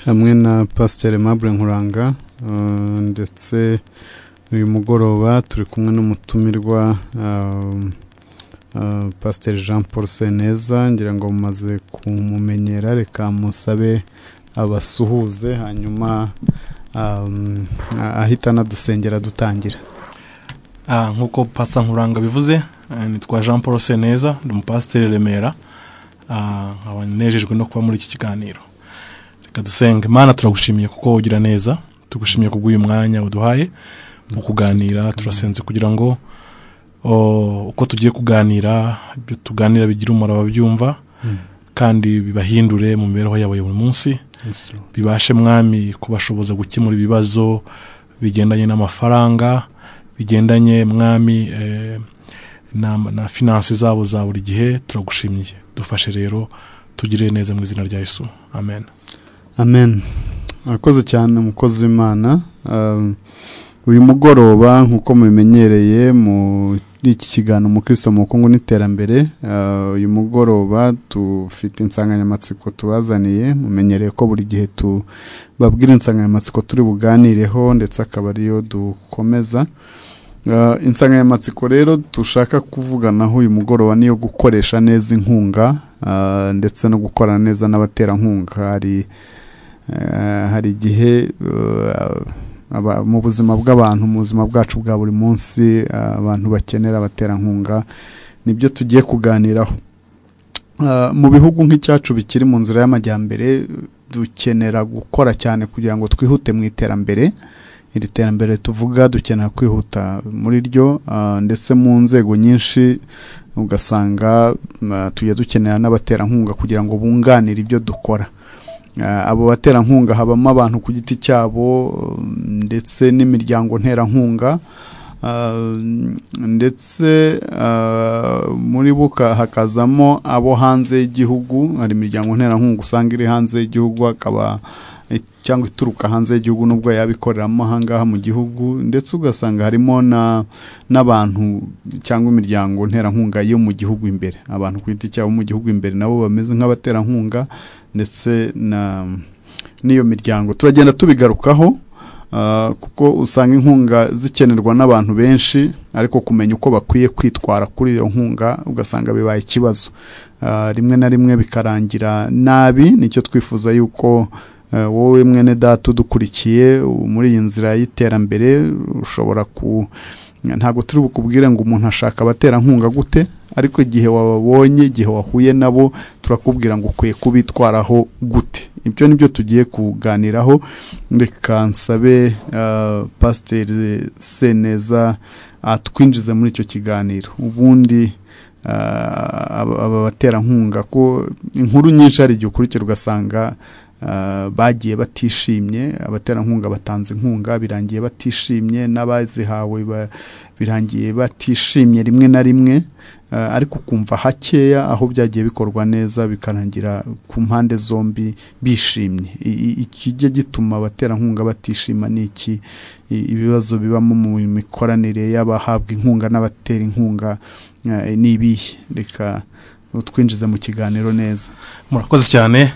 hamwe na Pastor Nkuranga ndetse uyu mugoroba turi kumwe n'umutumirwa Pastor Jean Paul Seneza. Ngira ngo mumaze kumumenyera, reka musabe abasuhuze hanyuma ahitana dusengera dutangira. Nkuko Pastor Nkuranga bivuze, nitwa Jean Paul Seneza, ndi umupasiteri Remera. Abanejejwe no kuba muri iki kiganiro. Reka dusenge. Mana, turagushimiye kuko ugira neza, tugushimiye kubw'uyu mwanya uduhaye mu kuganira. Turasenze kugira ngo uko tugiye kuganira, ibyo tuganira bigira umumaro ababyumva kandi bibahindure mu mibereho yabo buri munsi. Bibashe mwami kubashoboza gukemura ibibazo bigendanye n'amafaranga, bigendanye mwami na finance zabo za buri gihe. Turagushimiye, dufashe rero tugire neza mu izina rya Yesu, amen. Amen. Akoze cyane umukozi w'Imana. Uyu mugoroba nkuko mubimenyereye mu iki kiganiro mu Kristo mu bukungu n'iterambere, uyu mugoroba tufite insanganyamatsiko tubazaniye. Mumenyereye ko buri gihe tubabwira insanganyamatsiko turi buganireho ndetse akaba ariyo dukomeza. Insanganyamatsiko rero dushaka kuvuganaho uyu mugoroba niyo gukoresha neza inkunga ndetse no gukorana neza n'abaterankunga. Hari igihe mu buzima bw'abantu, mu buzima bwacu bwa buri munsi, abantu bakenera abaterankunga. Nibyo tugiye kuganiraho. Mu bihugu nk'icyacu bikiri mu nzira y'amajyambere, dukenera gukora cyane kugira ngo twihute mu iterambere. Iri terambere tuvuga dukenera kwihuta muri ryo, ndetse mu nzego nyinshi ugasanga tujya dukenera n'abaterankunga kugira ngo bunganire ibyo dukora. Abo baterankunga habamo abantu ku giti cyabo ndetse n'imiryango nterankunga, ndetse muri buka hakazamo abo hanze y'igihugu. Hari imiryango nterankunga usanga iri hanze y'igihugu, akaba cyangwa ituruka hanze y'igihugu nubwo yabikoreramo ahangaha mu gihugu, ndetse ugasanga harimo n'abantu cyangwa imiryango nterankunga yo mu gihugu imbere. Abantu ku giti cyabo mu gihugu imbere nabo bameze nk'abaterankunga, ndetse n'iyo miryango turagenda tubigarukaho, kuko usanga inkunga zikenerwa n'abantu benshi, ariko kumenya uko bakwiye kwitwara kuri iyo nkunga ugasanga bibaye ikibazo. Rimwe na rimwe bikarangira nabi. Nicyo twifuza yuko wowe mwene data udukurikiye muri iyi nzira y'iterambere ushobora ntabwo turi bukubwire ngo umuntu ashaka abaterankunga gute, ariko igihe wababonye, igihe wahuye nabo, turakubwira ngo ukwiye kubitwaraho gute. Ibyo nibyo tugiye kuganiraho. Reka nsabe Pastor Seneza atwinjize muri icyo kiganiro. Ubundi aba baterankunga ko inkuru nyinshi hari igihe ukurikira ugasanga bagiye batishimye, abaterankunga batanze inkunga birangiye batishimye, n'abazihawe birangiye batishimye rimwe na rimwe, ariko kumva hakeya aho byagiye bikorwa neza bikarangira ku mpande zombi bishimye. Ikijye gituma abaterankunga batishima n'iki? Ibibazo bibamo mu mikoranire y'abahabwa inkunga n'abatera inkunga n'ibihe? Reka twinjize mu kiganiro neza. Murakoze cyane.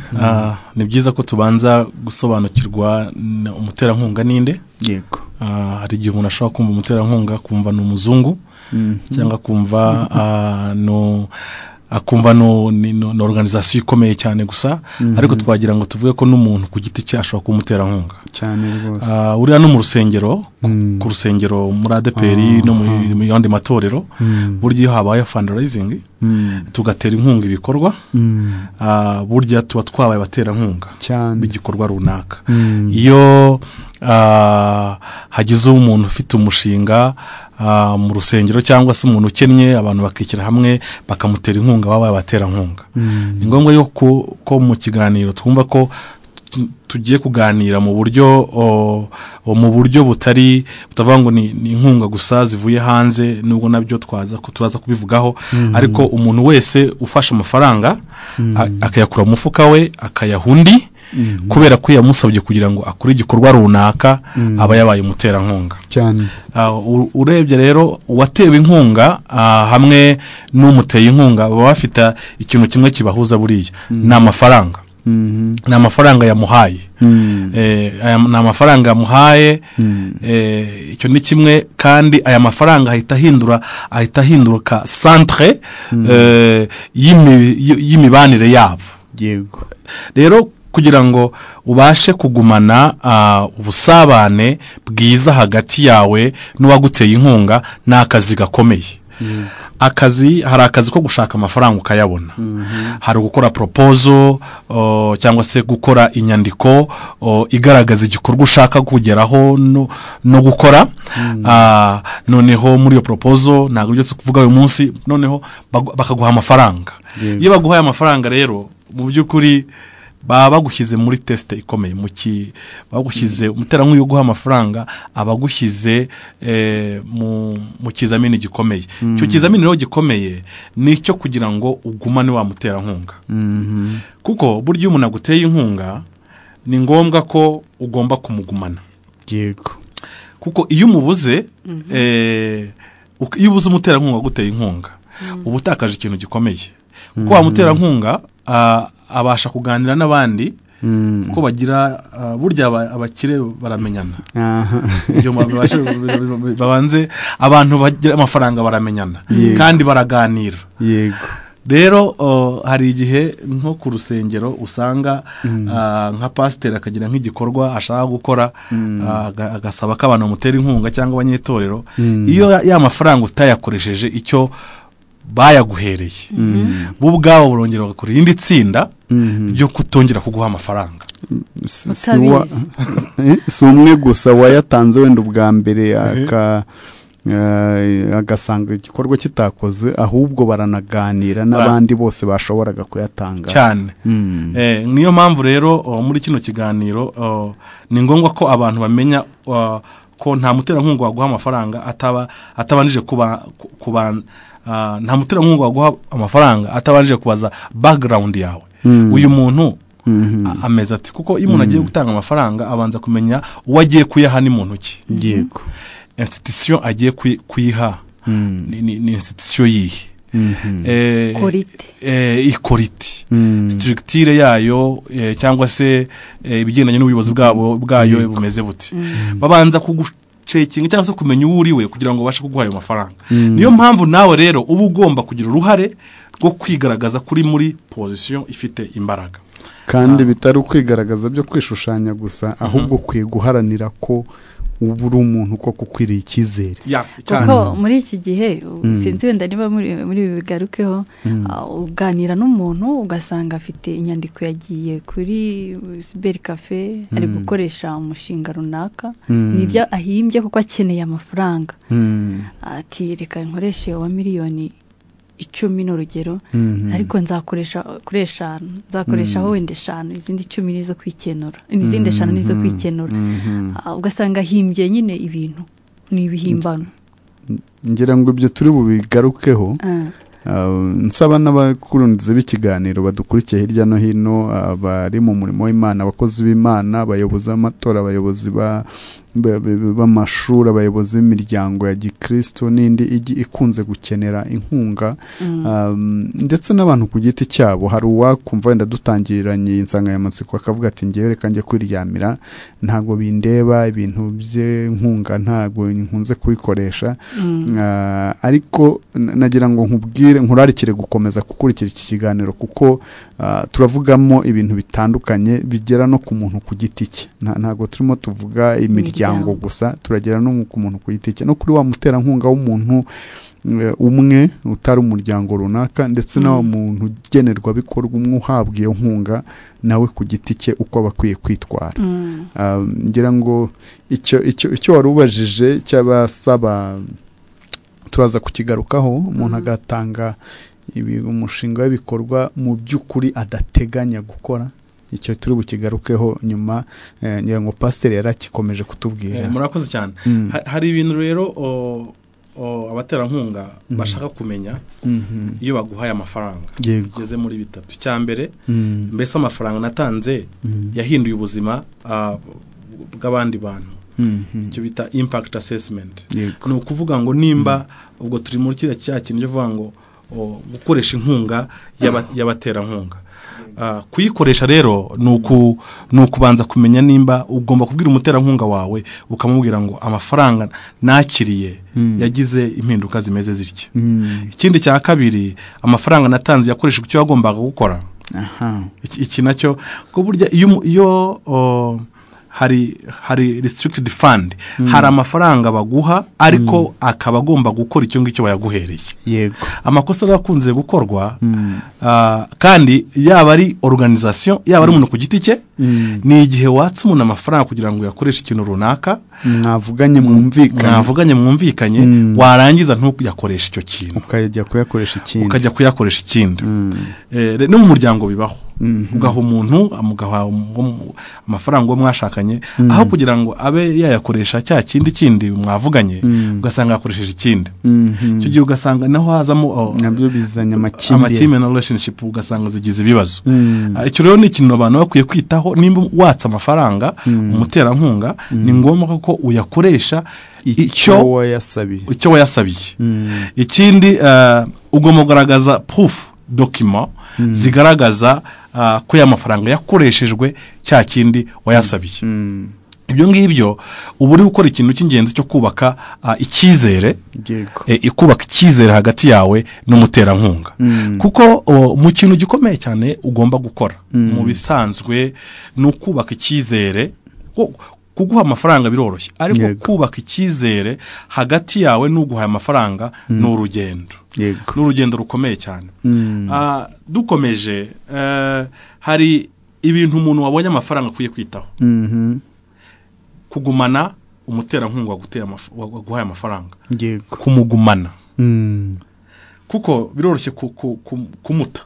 Ni byiza ko tubanza gusobanukirwa umuterankunga ninde. Yego. Hari igihe umuntu ashobora kumva umuterankunga kumva ni umuzungu, cyangwa akumva no organization ikomeye cyane gusa, ariko twagira ngo tuvuge ko n'umuntu ku giti cye ashobora kumuterankunga cyane rwose. Uriya no mu rusengero, ku rusengero muri ADPR no mu yandi matorero, burya habaye fundraising tugatera inkunga ibikorwa, burya tuba twabaye abaterankunga b'igikorwa runaka. Iyo hagize umuntu ufite umushinga mu rusengero cyangwa se umuntu ukennye, abantu bakikira hamwe bakamutera inkunga, babaye abaterankunga. Ni ngombwa ko mu kiganiro twumva ko tugiye kuganira mu buryo butavuga ngo ni inkunga gusa zivuye hanze, nubwo nabyo turaza kubivugaho, ariko umuntu wese ufashe amafaranga akayakura mu mufuka we akayaha undi kubera ko yamusabye kugira ngo akore igikorwa runaka, aba yabaye umuterankunga cyane. Urebye rero uwatewe inkunga hamwe n'umuteye inkunga baba bafite ikintu kimwe kibahuza buriya, ni amafaranga. ni amafaranga yamuhaye ni amafaranga yamuhaye icyo ni kimwe kandi aya mafaranga ahita ahinduka centre y'imibanire yabo. Yego. Rero kugira ngo ubashe kugumana ubusabane bwiza hagati yawe n'uwaguteye inkunga ni akazi gakomeye. Hari akazi ko gushaka amafaranga ukayabona, hari gukora proposal cyangwa se gukora inyandiko igaragaza igikorwa ushaka kugeraho no gukora. Noneho muri iyo proposal ntabwo byo kuvuga uyu munsi, noneho bakaguha amafaranga. Iyo baguhaye amafaranga rero mu by'ukuri baba bagushyize muri test ikomeye, bagushyize umuterankunga yo guha amafaranga abagushyize mu kizamini gikomeye. Cyo kizamini rero gikomeye nicyo kugira ngo ugumane wa muterankunga. Kuko buryo umuntu aguteye inkunga ni ngombwa ko ugomba kumugumana. Yego. Kuko iyo umubuze iyo ubuze umuterankunga aguteye inkunga uba utakaje ikintu gikomeye. Kuko wa muterankunga abasha kuganira n'abandi ko bagira burya abakire baramenyana. Iyo babanze abantu bagira amafaranga baramenyana kandi baraganira. Yego. Rero hari igihe nko ku rusengero usanga nka pasiteri akagira nk'igikorwa ashaka gukora agasaba ko abantu bamutera inkunga cyangwa abanyetorero. Iyo ya mafaranga utayakoresheje icyo bayaguhereye bo ubwabo burongera bagakora irindi tsinda ryo kutongera kuguha amafaranga. Si umwe gusa wayatanze wenda ubwa mbere agasanga igikorwa kitakoze, ahubwo baranaganira n'abandi bose bashoboraga kuyatanga cyane. Niyo mpamvu rero muri kino kiganiro ni ngombwa ko abantu bamenya ko nta muterankunga waguha amafaranga atabanjije nta muterankunga waguha amafaranga atabanjije kubaza background yawe. Uyu muntu ameze ati, kuko iyo umuntu agiye gutanga amafaranga abanza kumenya uwo agiye kuyaha ni muntu ki. Yego. Institution agiye kuyiha ni institution yihe. Ikoriti structure yayo cyangwa se ibigendanye n'ubuyobozi bwayo bumeze buti. Babanza kugucekinga cyangwa se kumenya uwo uriwe kugira ngo ubashe kuguha ayo mafaranga. Niyo mpamvu nawe rero uba ugomba kugira uruhare rwo kwigaragaza kuri muri position ifite imbaraga, kandi bitari ukwigaragaza byo kwishushanya gusa, ahubwo kwiguharanira ko ubu uri umuntu ko kukwiriye icyizere. Kuko muri iki gihe sinzi wenda niba muri ibi bigarukeho, uganira n'umuntu ugasanga afite inyandiko yagiye kuri Cyber Cafe ari gukoresha umushinga runaka, nibyo ahimbye kuko akeneye amafaranga. Ati reka nkoreshe wa miliyoni 10 n'urugero, ariko nzakoreshaho wenda 5, izindi 10 nizo kwikenura, izindi 5 nizo kwikenura. Ugasanga himbye nyine ibintu ni ibihimbano. Ngira ngo ibyo turi bubigarukeho. Nsaba n'abakurundize b'ikiganiro badukurikiye hirya no hino, bari mu murimo w'Imana, abakozi b'Imana, abayobozi b'amatora, abayobozi b'amashuri, abayobozi b'imiryango ya gikristo n'indi ikunze gukenera inkunga, ndetse n'abantu ku giti cyabo. Hari uwakumva wenda dutangiranye insanganyamatsiko akavuga ati ngewe reka njye kwiryamira, ntago bindeba ibintu by'inkunga, ntago nkunze kubikoresha. Ariko nagira ngo nkurarikire gukomeza gukurikira iki kiganiro, kuko turavugamo ibintu bitandukanye bigera no ku muntu ku giti cye. Ntago turimo tuvuga imiryango gusa, turagera no ku muntu ku giti cye, no kuri wa muterankunga w'umuntu umwe utari umuryango runaka, ndetse na muntu ugenerwa bikorwa umwe uhabwa iyo nkunga nawe ku giti cye uko bakwiye kwitwara. Ngira ngo icyo wari ubajije cy'abasaba turaza kukigarukaho. Umuntu agatanga umushinga w'ibikorwa mu by'ukuri adateganya gukora, icyo turi bukigarukeho nyuma. Ngira ngo pasiteri yarakikomeje kutubwira. Murakoze cyane. Hari ibintu rero abaterankunga bashaka kumenya iyo baguhaye amafaranga. Ugeze muri bitatu. Cya mbere, mbese amafaranga natanze yahinduye ubuzima bw'abandi bantu. Icyo bita impact assessment. Ni ukuvuga ngo nimba ubwo turi muri kiriya kintu cyo vuga ngo gukoresha inkunga y'abaterankunga, kuyikoresha rero ni ukubanza kumenya nimba ugomba kubwira umuterankunga wawe ukamubwira ngo amafaranga nakiriye yagize impinduka zimeze zitya. Ikindi cya kabiri, amafaranga natanze yakoresheje icyo yagombaga gukora. Iki nacyo ko burya iyo hari restricted fund, hari amafaranga baguha ariko akaba agomba gukora icyo ngicyo bayaguhereye. Yego, amakosa arakunze gukorwa kandi yaba ari organisation, yaba ari umuntu ku giti cye, ni igihe watse umuntu amafaranga kugira ngo yakoreshe ikintu runaka, mwavuganye mwumvikanye, warangiza ntuyakoresha icyo kintu, ukajya kuyakoresha ikindi. No mu muryango bibaho, ugaha umuntu amafaranga uwo mwashakanye, aho kugira ngo abe yayakoresha cya kindi mwavuganye, ugasanga yakoresheje ikindi. Icyo gihe ugasanga naho hazamo nabyo bizanya amakimbirane na relationship, ugasanga zigize ibibazo. Icyo rero ni ikintu abantu bakwiye kwitaho. Nimba watsa amafaranga umuterankunga, ni ngombwa ko uyakoresha icyo wayasabiye. Ikindi, ugomba kugaragaza proof document zigaragaza ko ya mafaranga yakoreshejwe cya kindi wayasabiye. Ibyo ngibyo uba uri gukora ikintu cy'ingenzi cyo kubaka icyizere, kubaka icyizere hagati yawe n'umuterankunga. Kuko mu kintu gikomeye cyane ugomba gukora mu bisanzwe ni ukubaka icyizere. Kuguha amafaranga biroroshye, ariko kubaka icyizere hagati yawe n'uguha amafaranga ni urugendo. Ni urugendo rukomeye cyane. Dukomeje, hari ibintu umuntu wabonye amafaranga akwiye kwitaho. Kugumana umuterankunga waguhaye amafaranga, kumugumana, kuko biroroshye kumuta.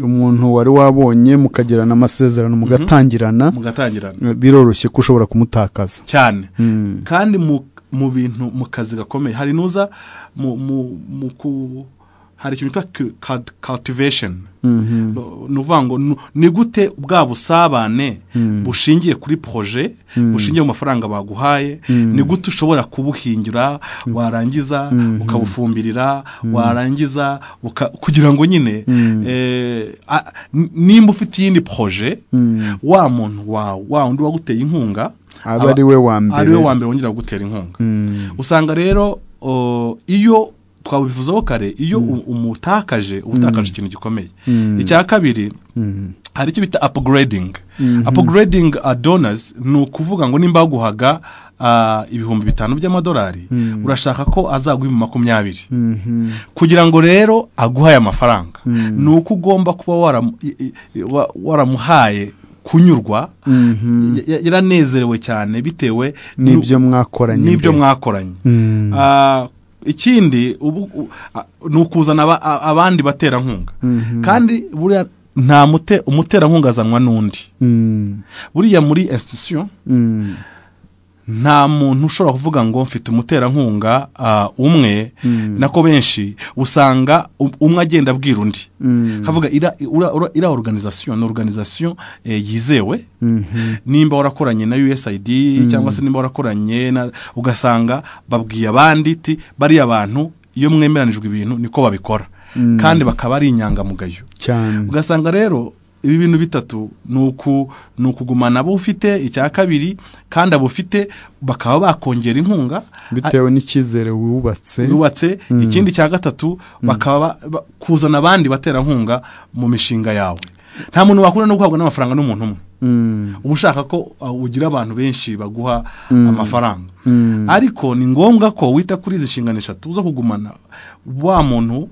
Umuntu wari wabonye mukagirana amasezerano mugatangirana, biroroshye ko ushobora kumutakaza cyane. Kandi mu bintu mu kazi gakomeye hari nuza hari ikintu cyitwa cultivation. Nuvuga ngo ni gute bwa busabane bushingiye kuri projet, bushingiye mu mafaranga baguhaye, ni gute ushobora kubuhingira, warangiza ukabufumbirira, warangiza kugira ngo nyine nimba ufite iyindi projet, wa muntu wa undi waguteye inkunga aba ari we wa mbere wongera gutera inkunga. Usanga rero iyo twabivuzeho kare, iyo umutakaje ikintu gikomeye. Icya kabiri, hari icyo bita upgrading. Upgrading donors ni ukuvuga ngo nimba baguhaga $5,000 by'amadolari, urashaka ko azaguha 20. Kugira ngo rero aguhaye amafaranga, ni uko ugomba kuba waramuhaye kunyurwa, yaranezerewe cyane bitewe n'ibyo mwakoranye. Ikindi ni ukuzana abandi baterankunga. Kandi buriya nta umuterankunga azanwa n'undi. Buriya muri institution nta muntu ushobora kuvuga ngo mfite umuterankunga umwe, nako benshi usanga umwe agenda abwira undi. Kavuga ira organisation yizewe. Nimba warakoranye na USAID cyangwa se nimba warakoranye ugasanga babwiye abandi iti bari abantu iyo mwemeranijwe ibintu niko babikora, kandi bakaba ari inyangamugayo cyane. Ugasanga rero ibi bintu bitatu ni ukugumana abo ufite. Icya kabiri, kandi abo ufite bakaba bakongera inkunga bitewe n'icyizere wubatse. Ikindi cya gatatu, bakaba kuzana abandi baterankunga mu mishinga yawe. Nta muntu wakunda no guhabwa n'amafaranga n'umuntu umwe. Uba ushaka ko ugira abantu benshi baguha amafaranga. Ariko ni ngombwa ko wita kuri izi nshingano 3 zo kugumana wa muntu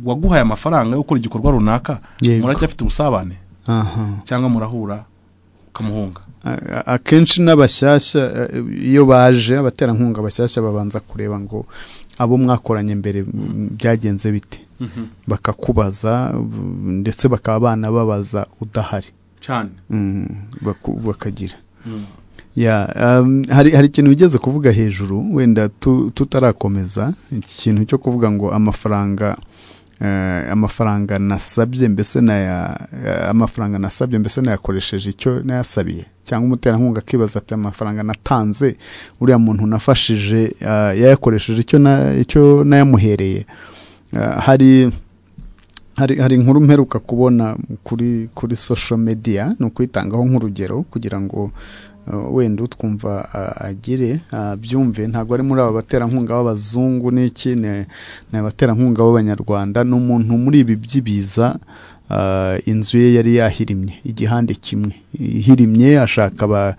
waguhaye amafaranga yo gukora igikorwa runaka. Muracyafite ubusabane cyangwa murahura ukamuhunga. Akenshi n'abashyashya iyo baje, abaterankunga bashyashya babanza kureba ngo abo mwakoranye mbere byagenze bite, bakakubaza, ndetse bakaba banababaza udahari cyane, bakagira hari ikintu bigeze kuvuga hejuru, wenda tutarakomeza, ikintu cyo kuvuga ngo amafaranga nasabye mbese nayakoresheje icyo nayasabiye, cyangwa umuterankunga akibaza ati amafaranga natanze uriya muntu nafashije yayakoresheje icyo nayamuhereye. hari inkuru mperuka kubona kuri social media no kwitangaho nk'urugero kugira ngo wenda utwumva agire byumve ntago ari muri aba baterankunga b'abazungu n'iki ne abaterankunga b'abanyarwanda n'umuntu muri ibi by'ibiza inzu ye yari yahirimye igihande kimwe ihirimye ashaka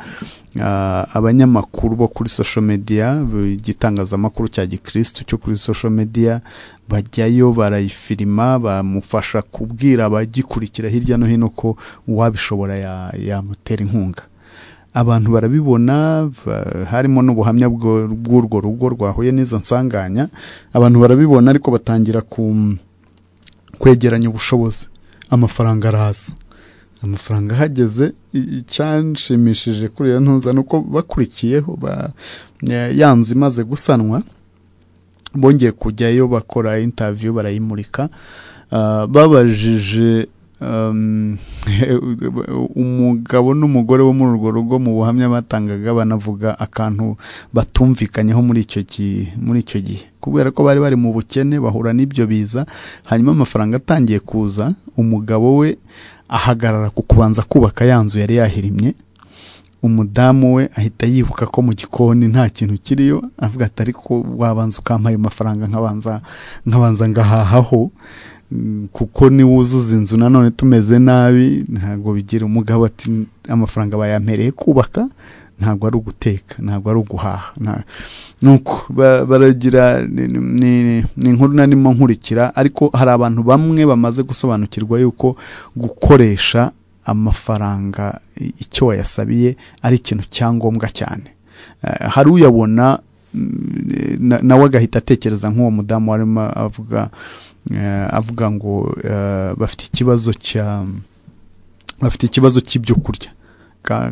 abanyamakuru bo kuri social media igitangazamakuru cya gikristo cyo kuri social media bajyayo barayifirima bamufasha kubwira abagikurikira hirya no hino ko uwabishobora yamutera inkunga abantu barabibona harimo n'ubuhamya bw'urwo rugo rwahuye n'izo nsanganya abantu barabibona ariko batangira kwegeranya ubushobozi amafaranga araza amafaranga hageze icyanshimishije kuri iyo ntuza nuko bakurikiyeho yanzu imaze gusanwa bongeye kujyayo bakora interview barayimurika babajije umugabo n'umugore wo muri urwo rugo mu buhamya batangaga banavuga akantu batumvikanyeho muri icyo gihe kubera ko bari mu bukene bahura n'ibyo biza hanyuma amafaranga atangiye kuza umugabo we ahagarara ku kubanza kubaka yanzu yari yahirimye umudamu we ahita yibuka ko mu gikoni nta kintu kiriyo avuga ati ariko wabanza ukampaye amafaranga nkabanza ngahahaho kuko ni wuzuza inzu nanone tumeze nabi ntago bigira umugabo ati amafaranga bayampereye kubaka ntago ari uguteka ntago ari uguhaha nuko baragira ni inkuru narimo nkurikira ariko hari abantu bamwe bamaze gusobanukirwa yuko gukoresha amafaranga icyo wayasabiye ari ikintu cyangombwa cyane hari uyabona nawe agahita atekereza nk'uwo mudamu warimo avuga ngo bafite ikibazo cy'ibyo kurya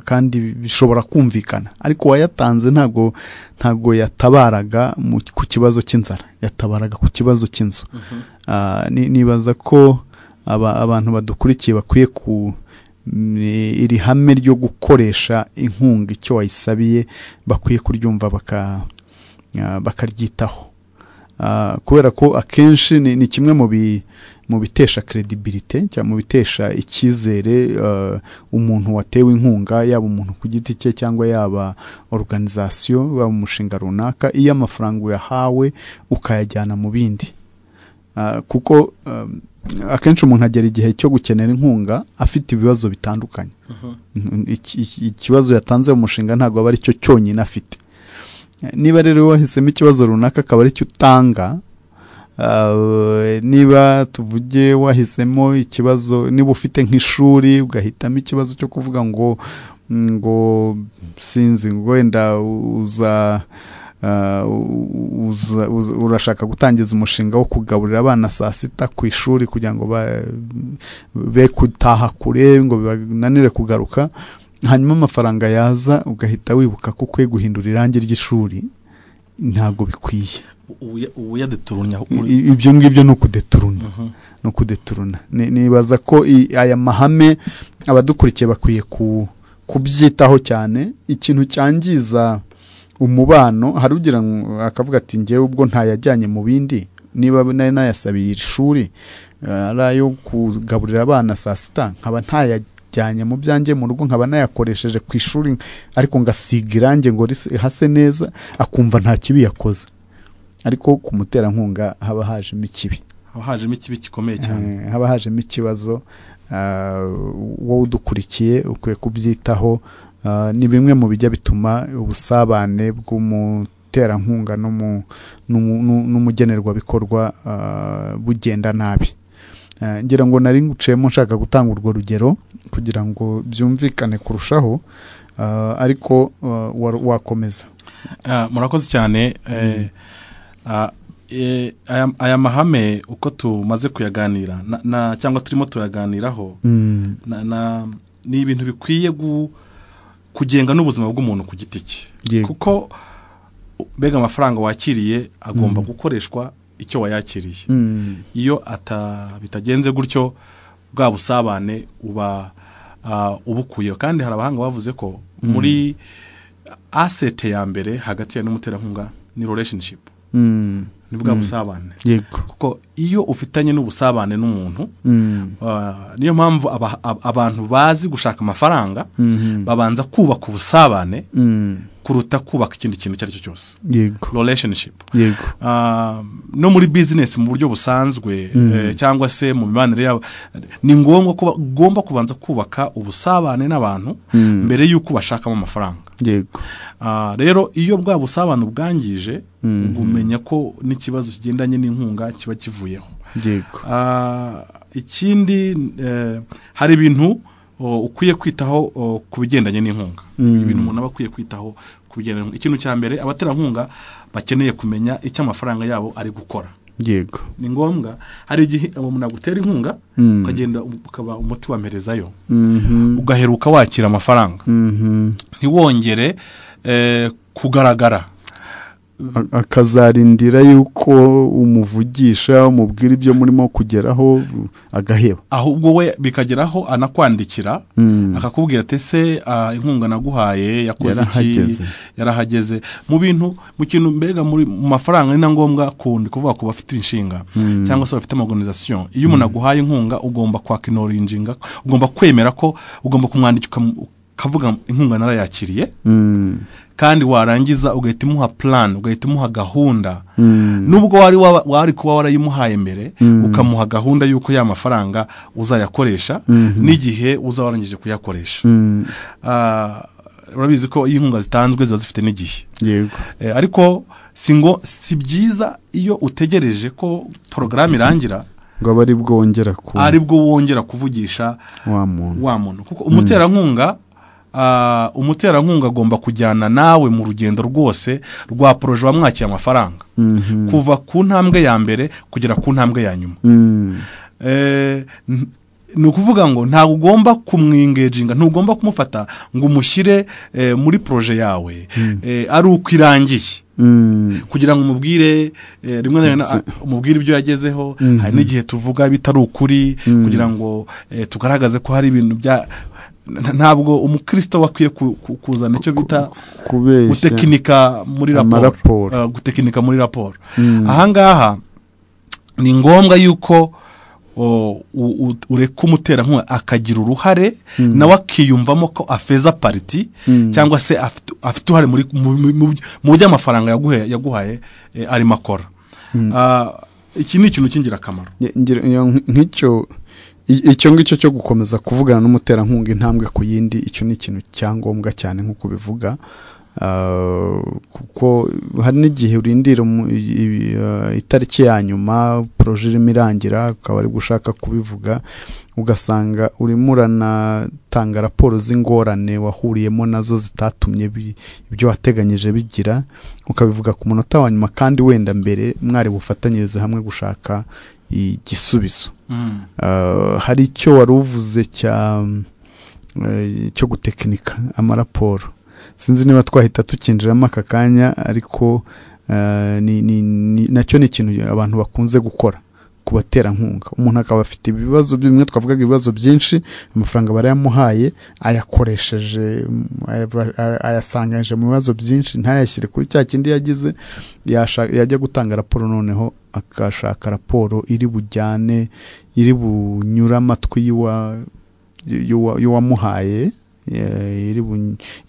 kandi bishobora kumvikana ariko wayatanze ntago yatabaraga ku kibazo cy'inzara yatabaraga ku kibazo cy'inzu nibaza ko abantu badukurikiye bakwiye iri hame ryo gukoresha inkunga icyo wayisabiye bakwiye kuryumva bakaryitaho kubera ko akenshi ni kimwe mu bitesha credibility cyangwa mu bitesha icyizere umuntu watewe inkunga yaba umuntu ku giti cye cyangwa yaba organisation yaba umushinga runaka iyo amafaranga uyahawe ukayajyana mu bindi kuko akenshi umuntu agera igihe cyo gukenera inkunga afite ibibazo bitandukanye ikibazo yatanze mu mushinga ntabwo aba ari cyo cyonyine afite niba rero wahisemo ikibazo runaka akaba ari cyo utanga niba tuvuge wahisemo ikibazo niba ufite nk'ishuri ugahitamo ikibazo cyo kuvuga ngo sinzi ngo wenda urashaka gutangiza umushinga wo kugaburira abana saa sita ku ishuri kugira ngo be kutaha kure ngo bananire kugaruka hanyuma amafaranga yaza ugahita wibuka ko ukwiye guhindura irangi ry'ishuri ntabwo bikwiye uyadeturunya ibyo ngibyo no kudeturuna nibaza ko aya mahame abadukurikiye bakwiye kubyitaho cyane ikintu cyangiza umubano hari ugira akavuga ati ngewe ubwo ntayajyanye mu bindi niba nari nayasabiye ishuri ari ayo kugaburira abana saa sita nkaba ntayajyanye mu byanjye mu rugo nkaba nayakoresheje ku ishuri ariko ngasiga irange ngo hase neza akumva nta kibi yakoze ariko ku muterankunga haba hajemo ikibi gikomeye cyane haba hajemo ikibazo wowe udukurikiye ukwiye kubyitaho ni bimwe mu bijya bituma ubusabane bw'umuterankunga n'umugenerwabikorwa bugenda nabi ngira ngo nari nguciyemo nshaka gutanga urwo rugero kugira ngo byumvikane kurushaho ariko wakomeza murakoze cyane aya mahame uko tumaze kuyaganira cyangwa turimo tuyaganiraho ni ibintu bikwiye kugenga n'ubuzima bw'umuntu ku giti cye kuko mbega amafaranga wakiriye agomba gukoreshwa icyo wayakiriye iyo bitagenze gutyo bwa busabane uba ubukuye kandi hari abahanga bavuze ko muri asset ya mbere hagati ya n'umuterankunga ni relationship ni bwa busabane yego kuko iyo ufitanye n'ubusabane n'umuntu niyo mpamvu abantu bazi gushaka amafaranga babanza kubaka ubusabane kuruta kubaka ikindi kintu cyari cyo cyose yego relationship yego no muri business mu buryo busanzwe cyangwa se mu mibanire yabo ni ngombwa ko ugomba kubanza kubaka ubusabane n'abantu mbere y'uko bashakamo amafaranga yego rero iyo bwa busabane ubwangije umenya ko n'ikibazo kigendanye n'inkunga kiba kivuyeho yego ikindi hari ibintu ukwiye kwitaho ku bigendanye n'inkunga ibintu umuntu aba akwiye kwitaho ku bigendanye ikintu cya mbere abaterankunga bakeneye kumenya icyo amafaranga yabo ari gukora yego ni ngombwa hari igihe umuntu agutera inkunga ukagenda ukaba umuti wamperezayo ugaheruka wakira amafaranga ntiwongere kugaragara akazarindira yuko umuvugisha umubwira ibyo murimo kugeraho agaheba ahubwo we bikageraho anakwandikira akakubwira ati se inkunga naguhaye yakoze iki yarahageze mu kintu mbega muri mu mafaranga ni ngombwa kuvuga ko bafite inshinga cyangwa se bafite organization iyo umuntu aguhaye inkunga ugomba kwakinorinjinga ugomba kwemera ko ugomba kumwandika kavuga inkunga narayakiriye kandi warangiza ugahita imuha plan ugahita imuha gahunda nubwo wari kuba warayimuhaye mbere ukamuha gahunda yuko ya mafaranga uzayakoresha n'igihe uzawarangije kuyakoresha urabizi ko inkunga zitanzwe ziba zifite n'igihe yego ariko si byiza iyo utegereje ko porogaramu irangira ngo aribwo wongera kuvugisha wa muntu kuko umuterankunga agomba kujyana nawe mu rugendo rwose rwa poroje wamwakiye amafaranga kuva ku ntambwe ya mbere kugera ku ntambwe ya nyuma ni ukuvuga ngo ntabwo ugomba kumwingeginga ntugomba kumufata ngo umushyire muri poroje yawe ari uko irangiye kugira ngo umubwire rimwe na rimwe umubwire ibyo yagezeho hari n'igihe tuvuga bitari ukuri kugira ngo tugaragaze ko hari ibintu bya ntabwo umukristo wakwiye kuzana icyo bita gutekinika muri raporo ahangaha ni ngombwa yuko ureka umuterankunga akagira uruhare nawe akiyumvamo ko afeza pariti cyangwa se afite uruhare mu byo amafaranga yaguhaye arimo akora iki ni ikintu cy'ingirakamaro icyo ngicyo cyo gukomeza kuvugana n'umuterankunga intambwe ku yindi icyo ni ikintu cyangombwa cyane nk'uko bivuga kuko hari n'igihe urindira itariki ya nyuma poroje irimo irangira ukaba ari gushaka kubivuga ugasanga urimo uranatanga raporo z'ingorane wahuriyemo nazo zitatumye ibyo wateganyije bigira ukabivuga ku munota wa nyuma kandi wenda mbere mwari bufatanyirize hamwe gushaka igisubizo hari icyo wari uvuze cyo gutekinika amaraporo sinzi niba twahita tukinjiramo aka kanya ariko nacyo ni ikintu abantu bakunze gukora ku baterankunga umuntu akaba afite ibibazo bimwe twavugaga ibibazo byinshi amafaranga barayamuhaye ayakoresheje ayasanganyije mu bibazo byinshi ntayashyire kuri cya kindi yagize yajya gutanga raporo noneho akashaka raporo iri bujyane iri bunyura amatwi y'uwamuhaye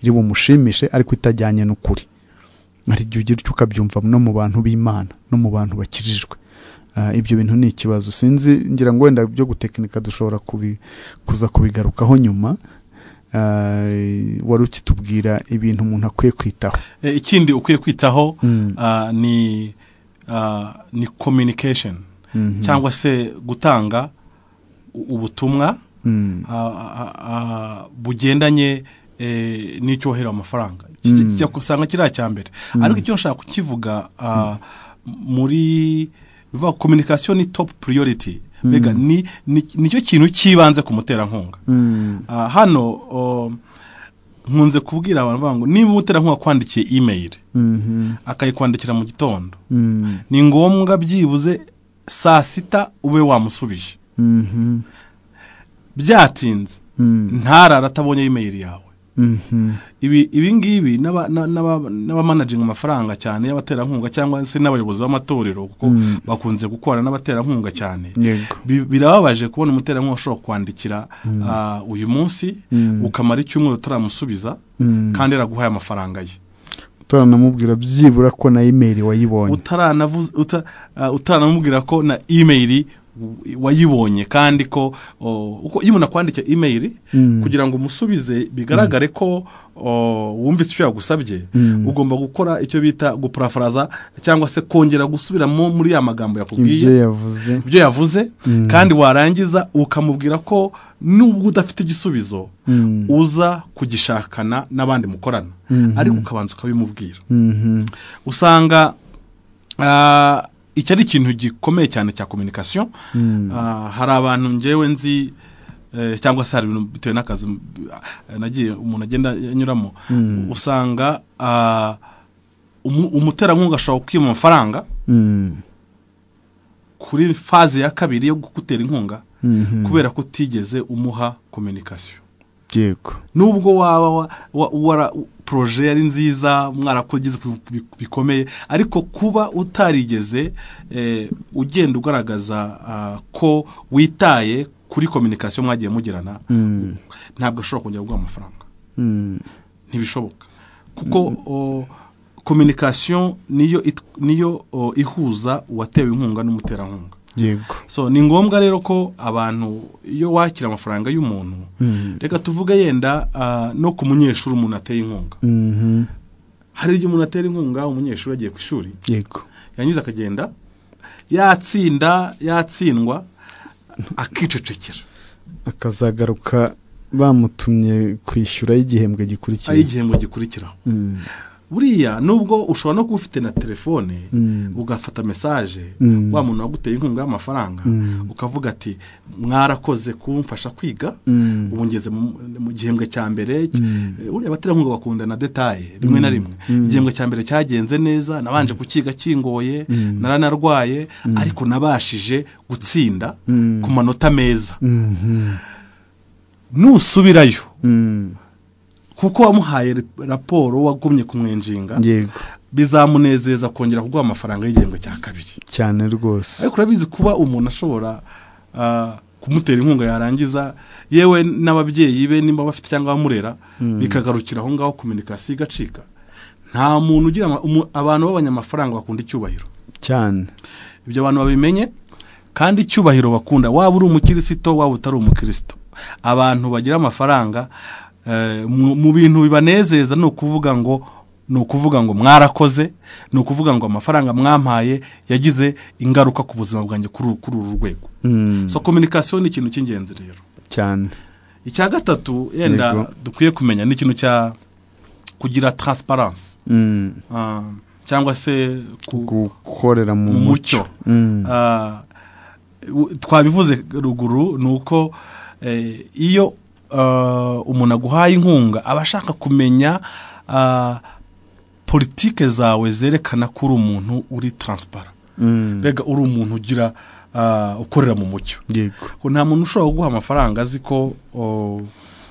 iri bumushimishe ariko itajyanye n'ukuri hari igihe ugira icyo ukabyumva no mu bantu b'Imana no mu bantu bakijijwe ibyo bintu ni ikibazo sinzi ngira ngo wenda byo gutekinika dushobora kuza kubigarukaho nyuma wari ukitubwira ibintu umuntu akwiye kwitaho ikindi ukwiye kwitaho ni communication cyangwa se gutanga ubutumwa bugendanye n'icyo wohera amafaranga usanga kiriya cya mbere ariko icyo nshaka kukivuga muri bivuga communication ni top priority mbega nicyo kintu cyibanze ku muterankunga hano nkunze kubwira abantu bavuga ngo niba umuterankunga kwandikiye email akayikwandikira mu gitondo ni ngombwa byibuze saa 6 ube wamusubije byatinze ntarara atabonye email yawe ibi ngibi n'aba managing amafaranga cyane y'abaterankunga cyangwa se n'abayobozi b'amatorero kuko bakunze gukorana n'abaterankunga cyane birababaje kubona umuterankunga ushobora kwandikira uyu munsi ukamara icyumweru utaramusubiza kandi araguhaye amafaranga ye utaranamubwira byibura ko na email wayibonye utaranamubwira ko na email wayibonye kandi ko uko iyo umuntu akwandika email kugira ngo umusubize bigaragare ko wumvise icyo yagusabye ugomba gukora icyo bita guparafraza cyangwa se kongera gusubiramo muri ya magambo yakubwiye ibyo yavuze kandi warangiza ukamubwira ko nubwo udafite igisubizo uza kugishakana n'abandi mukorana ariko ukabanza ukabimubwira usanga icyo ari ikintu gikomeye cyane cya communication hari abantu njyewe nzi cyangwa se hari ibintu bitewe n'akazi nagiye umuntu agenda anyuramo usanga umuterankunga ashobora kwima amafaranga kuri faze ya kabiri yo gutera inkunga kubera ko utigeze umuha communication yego nubwo waba projet yari nziza mwarakogize bikomeye ariko kuba utarigeze ugenda ugaragaza ko witaye kuri communication mwagiye mugirana ntabwo ashobora kongera guha amafaranga ntibishoboka kuko communication niyo ihuza uwatewe inkunga n'umuterankunga yego so ni ngombwa rero ko abantu iyo wakira amafaranga y'umuntu reka tuvuge yenda no ku munyeshuri umuntu ateye inkunga hari igihe umuntu atera inkunga umunyeshuri agiye ku ishuri yego yangiza akagenda yatsindwa akicecekera akazagaruka bamutumye kwishyura igihembwe gikurikiraho buriya nubwo ushobora no kuba ufite na telefone ugafata message wa muntu waguteye inkunga y'amafaranga ukavuga ati mwarakoze kumfasha kwiga ubu ngeze mu gihembwe cya mbere uriya abaterankunga bakunda na detail rimwe na rimwe igihembwe cya mbere cyagenze neza nabanje kukiga kingoye naranarwaye ariko nabashije gutsinda ku manota meza nusubirayo kuko wamuhaye raporo wagumye kumwenjinga bizamunezeza kongera kuguha amafaranga y'igihembwe cya kabiri cyane rwose ariko urabizi kuba umuntu ashobora kumutera inkunga yarangiza yewe n'ababyeyi be nimba bafite cyangwa bamurera bikagarukira aho ngaho communication igacika nta muntu ugira abantu b'abanyamafaranga bakunda icyubahiro cyane ibyo abantu babimenye kandi icyubahiro bakunda waba uri umukristo waba utari umukristo abantu bagira amafaranga mu bintu bibanezeza ni ukuvuga ngo mwarakoze ni ukuvuga ngo amafaranga mwampaye yagize ingaruka ku buzima bwanjye kuri uru rwego so communication ni ikintu cy'ingenzi rero cyane icya gatatu yenda dukwiye kumenya ni ikintu cya kugira transparence cyangwa se gukorera mu mucyo twabivuze ruguru ni uko iyo umuntu aguhaye inkunga aba ashaka kumenya politike zawe zerekana ko uri umuntu uri transparent mbega uri umuntu ugira ukorera mu mucyo ko nta muntu ushobora kuguha amafaranga azi ko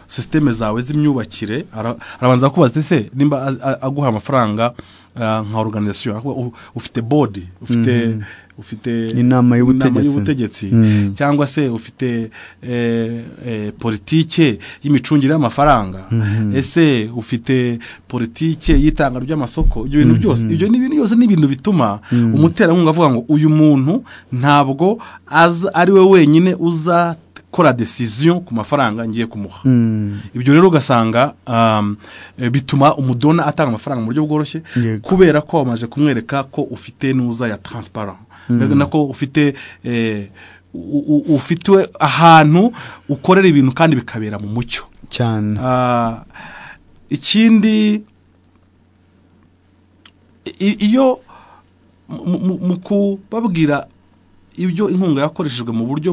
systeme zawe z'imyubakire arabanza kubaza ese nimba aguha amafaranga nka organisation ufite board ufite inama y'ubutegetsi cyangwa se ufite politike y'imicungire y'amafaranga ese ufite politike y'itanga ry'amasoko ibyo bintu byose ibyo ni ibintu byose ni ibintu bituma umuterankunga avuga ngo uyu muntu ntabwo ari we wenyine uzakora decision ku mafaranga ngiye kumuha ibyo rero ugasanga bituma umudona atanga amafaranga mu buryo bworoshye kubera ko wamaze kumwereka ko ufite nuza ya transparent nako ufite ahantu ukorera ibintu kandi bikabera mu mucyo cyane ikindi iyo mu kubabwira ibyo inkunga yakoreshejwe mu buryo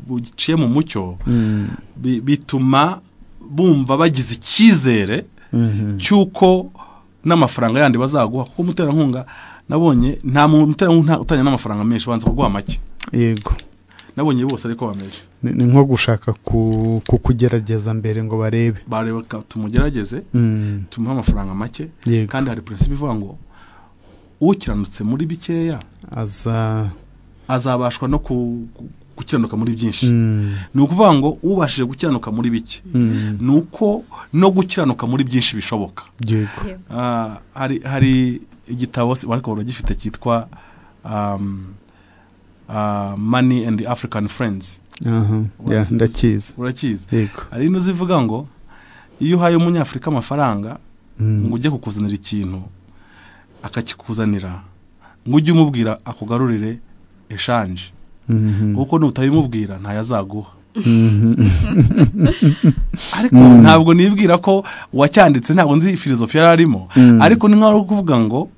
buciye mu mucyo bituma bumva bagize icyizere cy'uko n'amafaranga yandi bazaguha kuko umuterankunga nabonye nta muterankunga utanya n'amafaranga menshi banza kuguha make yego nabonye bose ariko bameze ni nko gushaka kugerageza mbere ngo barebe tumugerageze tumuhe amafaranga make kandi hari principe ivuga ngo ukiranutse muri bikeya azabashwa no gukiranuka muri byinshi. Ni ukuvuga ngo ubashije gukiranuka muri bike nuko no gukiranuka muri byinshi bishoboka. Hari igitabo ariko baragifite cyitwa Money and the African Friends. Ndakizi. Urakizi. Hari ino zivuga ngo iyo uhaye umunyafrika amafaranga ngo ujye kukuzanira ikintu akakikuzanira ngo ujye umubwira akugarurire eshanje kuko n'utayimubwira ntayazaguha. Ariko ntabwo nibwira ko wacyanditse, ntabwo nzi filozofi yararimo, ariko ni nkaho kuvuga ngo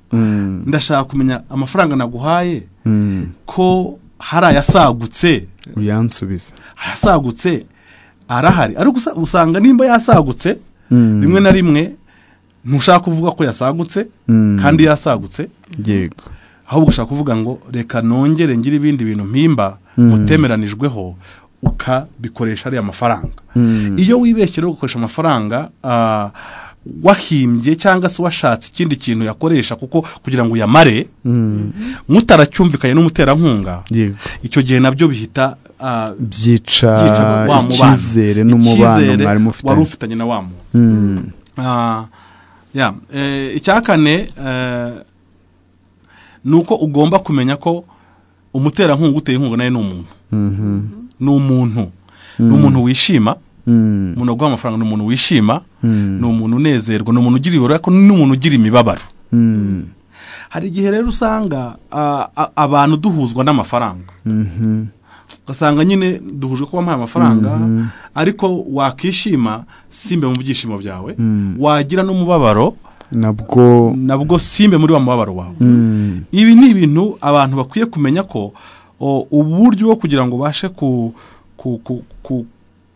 ndashaka kumenya amafaranga naguhaye ko hari ayasagutse uyansubiza, ayasagutse arahari, ariko usanga nimba yasagutse rimwe na rimwe ntushaka kuvuga ko yasagutse kandi yasagutse, yego, ahubwo ushaka kuvuga ngo reka nongere ngira ibindi bintu mpimba mutemeranijweho ukabikoresha ari amafaranga. Iyo wibeshye rero gukoresha amafaranga wahimbye cyangwa se washatse ikindi kintu yakoresha kuko kugira ngo uyamare mutaracyumvikanye n'umuterankunga, icyo gihe nabyo bihita byica icyizere n'umubano mwari mufitanye, wari ufitanye na wa muntu. Icyakane nuko ugomba kumenya ko umuterankunga uteye inkunga naye ni umuntu wishima, umuntu uguha amafaranga ni umuntu wishima, ni umuntu unezerwa, ni umuntu ugira ibirori, ariko ni umuntu ugira imibabaro. Hari igihe rero usanga abantu duhuzwa n'amafaranga, ugasanga nyine duhujwe ko wampaye amafaranga ariko wakishima simbe mu byishimo byawe, wagira n'umubabaro nabwo simbe muri wa mubabaro wawe. Ibi ni ibintu abantu bakwiye kumenya ko uburyo bwo kugira ngo bashe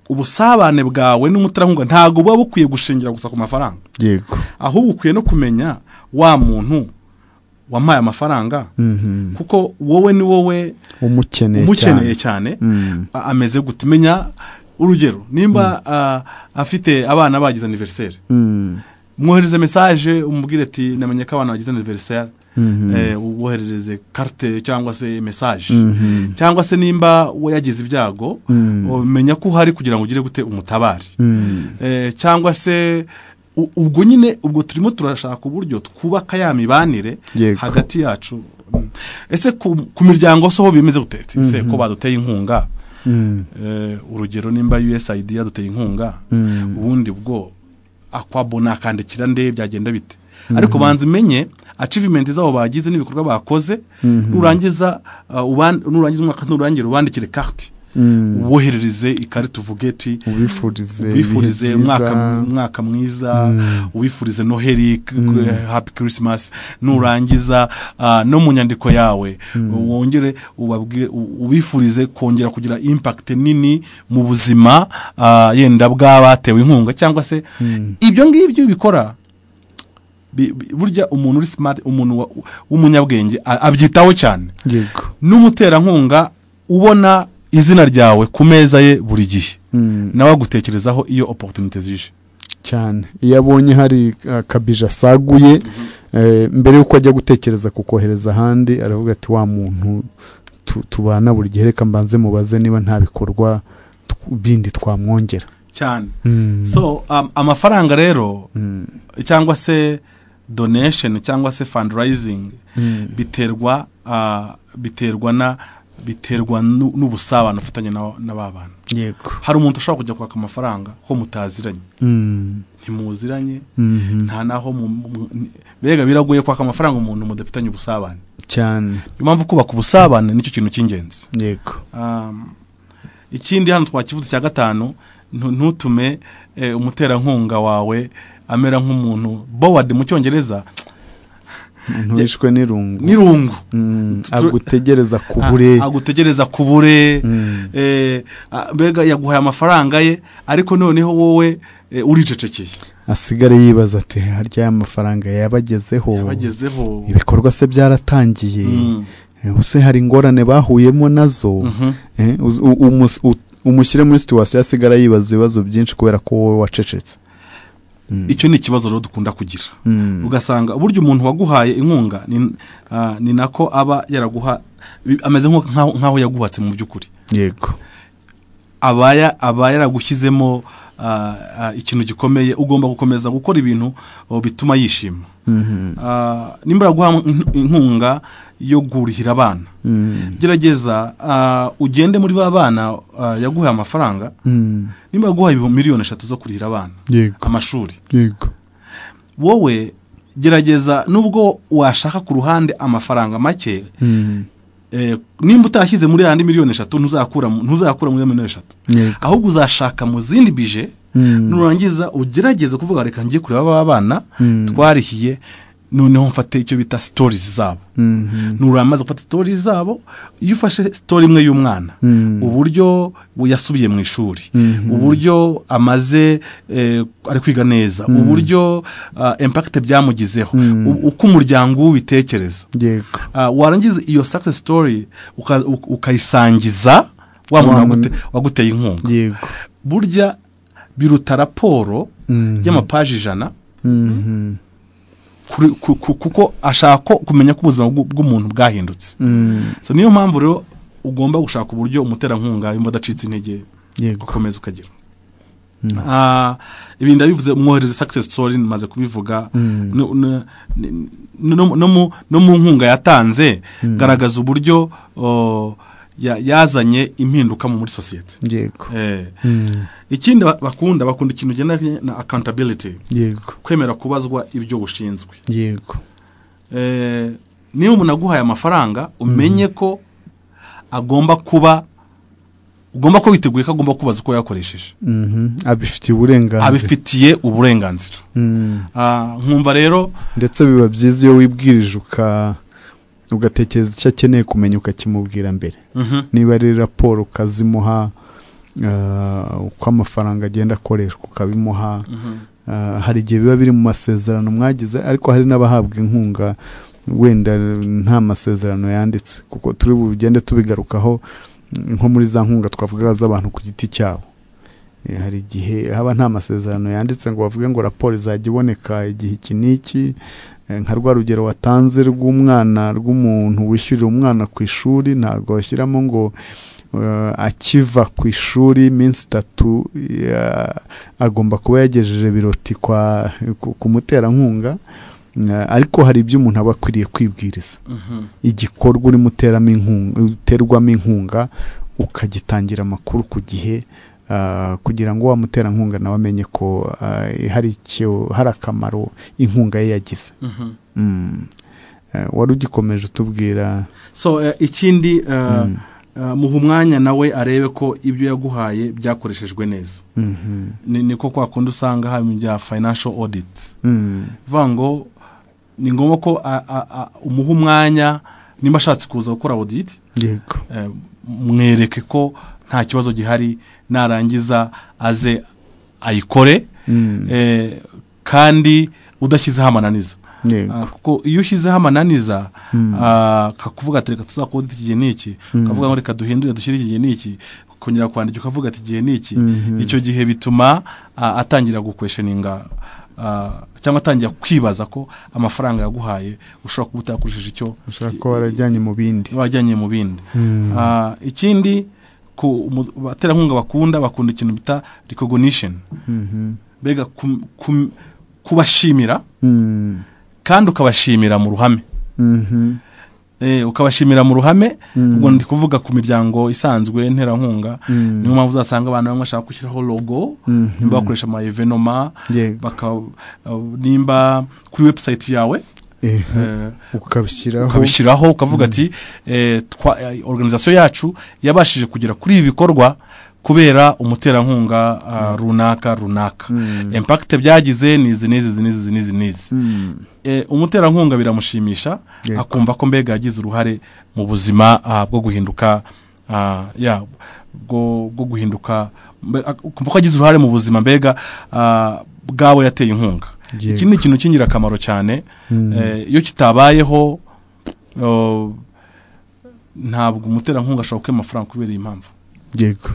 ubusabane bwawe n'umuterankunga ntago buba bukwiye gushingira gusa ku mafaranga, yego, ahubwo ukwiye no kumenya wa muntu wampaye amafaranga kuko wowe ni wowe umukeneye cyane, ameze gute. Menya urugero, nimba afite abana bagize anniversaire, mwohereze message umubwire ati namenye ko abana bagize anniversaire, uboherereze carte cyangwa se message, cyangwa se nimba we yagize ibyago umenya ko hari kugira ngo ugire gute umutabari, cyangwa se ubwo nyine ubwo turimo turashaka uburyo twubaka ya mibanire hagati yacu. Ese ku miryango so bimeze gutetse, ese ko baduteye inkunga, urugero nimba USAID yaduteye inkunga, ubundi ubwo akwabona akandikira nde byagenda bite? Ariko banze menye achievement zabo bagize n'ibikorwa bakoze, nurangiza umwaka nurangira ubandikire carte, woherereze ikarita uvuge ati ubifurize umwaka mwiza, ubifurize Noheli, Happy Christmas, nurangiza no mu nyandiko yawe wongere ubifurize kongera kugira impact nini mu buzima yenda bw'abatewe inkunga, cyangwa se ibyo ngibyo bikora. Burya umuntu uri smart, umuntu w'umunyabwenge abyitaho cyane, yego, n'umuterankunga ubona izina ryawe ku meza ye buri gihe, nawe agutekerezaho iyo opportunity zije cyane. Iyo abonye hari kabija saguye mbere yuko ajya gutekereza kukohereza ahandi, aravuga ati wa muntu tubana buri gihe reka mbanze mubaze niba nta bikorwa bindi twamwongera cyane. So amafaranga rero cyangwa se donation cyangwa se fundraising biterwa n'ubusabane ufitanye n'ababana. Yego, hari umuntu ushobora kujya kwaka amafaranga ko mutaziranye, ntimuziranye, nta naho bega biragoye kwaka amafaranga umuntu mudafitanye ubusabane cyane. Impamvu kubaka ubusabane nicyo kintu cy'ingenzi. Yego. Ikindi hano twakivuze cya gatanu, ntutume umuterankunga wawe amera nk'umuntu bowad mu Cyongereza, ntwishwe n'irungu, agutegereza kubure, mbega yaguhaye amafaranga ye ariko noneho wowe uricecekeye, asigare yibaza ati harya amafaranga yabagezeho ibikorwa se byaratangiye, use hari ingorane bahuyemo nazo umushyire muri situation yasigara yibaza ibibazo byinshi kubera ko wowe wacecetse. Icyo ni ikibazo rero dukunda kugira, ugasanga buryo umuntu waguhaye inkunga ni nako aba yaraguha ameze nkaho yaguhatse mu by'ukuri. Yego, aba yaragushyizemo ikintu gikomeye, ugomba gukomeza gukora ibintu bituma yishima. Nimba yaguha inkunga yo gurihira abana, gerageza ugende muri ba bana yaguha amafaranga, nimba yaguha 3 miliyoni zo kurihira abana amashuri, yego, wowe gerageza nubwo washaka ku ruhande amafaranga make, nimba utashyize muri andi 3 miliyoni ntuzakura muri 3 miliyoni, ahubwo uzashaka mu zindi bije, nurangiza ugerageze kuvuga reka ngiye kureba abana twarihiye, noneho mfate icyo bita stories zabo. Nuramaze gufata stories zabo, iyo ufashe story imwe y'umwana, uburyo yasubiye mu ishuri, uburyo amaze ari kwiga neza, uburyo impact byamugizeho, uko umuryango ubitekereza, warangiza iyo success story ukayisangiza wa muntu waguteye inkunga. Burya biruta raporo y'amapaji 100, kuko ashaka kumenya ko ubuzima bw'umuntu bwahindutse. So niyo mpamvu rero ugomba gushaka uburyo umuterankunga yumva adacitse intege gukomeza ukagira. Ibindi ndabivuze, mwohereze success story maze kubivuga, no mu nkunga yatanze, garagaza uburyo yazanye impinduka muri society. Yego. Ikindi bakunda ikintu gendanye na accountability. Yego. Kwemera kubazwa ibyo bushinzwe. Yego. Niyo umuntu aguhaye amafaranga, umenye ko ugomba ko witeguye ko agomba kubaza uko yakoresheje. Abifitiye uburenganzira. Nkumva rero ndetse biba byiza iyo wibwirije ugatekereza icyo akeneye kumenya ukakimubwira mbere. Niba ari raporo ukazimuha, uko amafaranga agenda akoreshwa ukabimuha. Hari igihe biba biri mu masezerano mwagize, ariko hari n'abahabwa inkunga wenda nta masezerano yanditse, kuko turi bugende tubigarukaho nko muri za nkunga twavuga z'abantu ku giti cyabo. Hari igihe haba nta masezerano yanditse ngo bavuge ngo raporo izajya iboneka igihe iki n'iki, nka rwa rugero watanze rw'umuntu wishyurira umwana ku ishuri, ntabwo bashyiramo ngo akiva ku ishuri iminsi 3 agomba kuba yagejeje biroti ku muterankunga. Ariko hari ibyo umuntu aba akwiriye kwibwiriza. Igikorwa urimo uterwamo inkunga ukagitangira amakuru ku gihe, kugira ngo wa muterankunga nawe amenye ko hari akamaro inkunga ye yagize. Wari ugikomeje utubwira. So ikindi muha umwanya nawe arebe ko ibyo yaguhaye byakoreshejwe neza. Niko kwa kundi usanga hari mu bya financial audit. Vango ni ngombwa ko umuha umwanya, nimba ashatse kuza gukora audit, yego, mwereke ko nta kibazo gihari, narangiza aze ayikore, kandi udashyizeho amananiza. Kuko iyo ushyizeho amananiza, kakuvuga ati reka tuzakodita igihe n'iki, ukavuga ngo reka duhindure dushyire igihe n'iki, kongera kwandika ukavuga ati igihe n'iki, icyo gihe bituma atangira gukwesheninga, cyangwa atangira kwibaza ko amafaranga yaguhaye ushobora kuba utakoresheje icyo ushobora kuba warajyanye mu bindi. Ikindi ku baterankunga bakunda ikintu bita recognition. Bega kubashimira, kandi ukabashimira mu ruhame. Ukabashimira mu ruhame, ubwo ndi kuvuga ku miryango isanzwe nterankunga. Niyo mpamvu uzasanga abantu bamwe bashaka gushyiraho logo, nimba bakoresha ama evenoma, nimba kuri website yawe ukabishyiraho, ukavuga ati organization yacu yabashije kugera kuri ibi bikorwa kubera umuterankunga runaka. Impact byagize nizi. Umuterankunga biramushimisha, akumva ko mbega yagize uruhare mu buzima bwo guhinduka, bwo guhinduka, akumva ko yagize uruhare mu buzima mbega bwabo yateye inkunga. Iki ni ikintu cy'ingirakamaro kamaro cyane. Iyo kitabayeho, umuterankunga aba yarakoze ibintu byinshi, ariko iyo umuntu aguhaye inkunga, ugomba kumenya ko ugomba kuba witeguye ko agomba kubaza uko yakoresheje. Abifitiye uburenganzira. ntabwo umuterankunga ashobora gukora amafaranga kubera iyi mpamvu. Yego,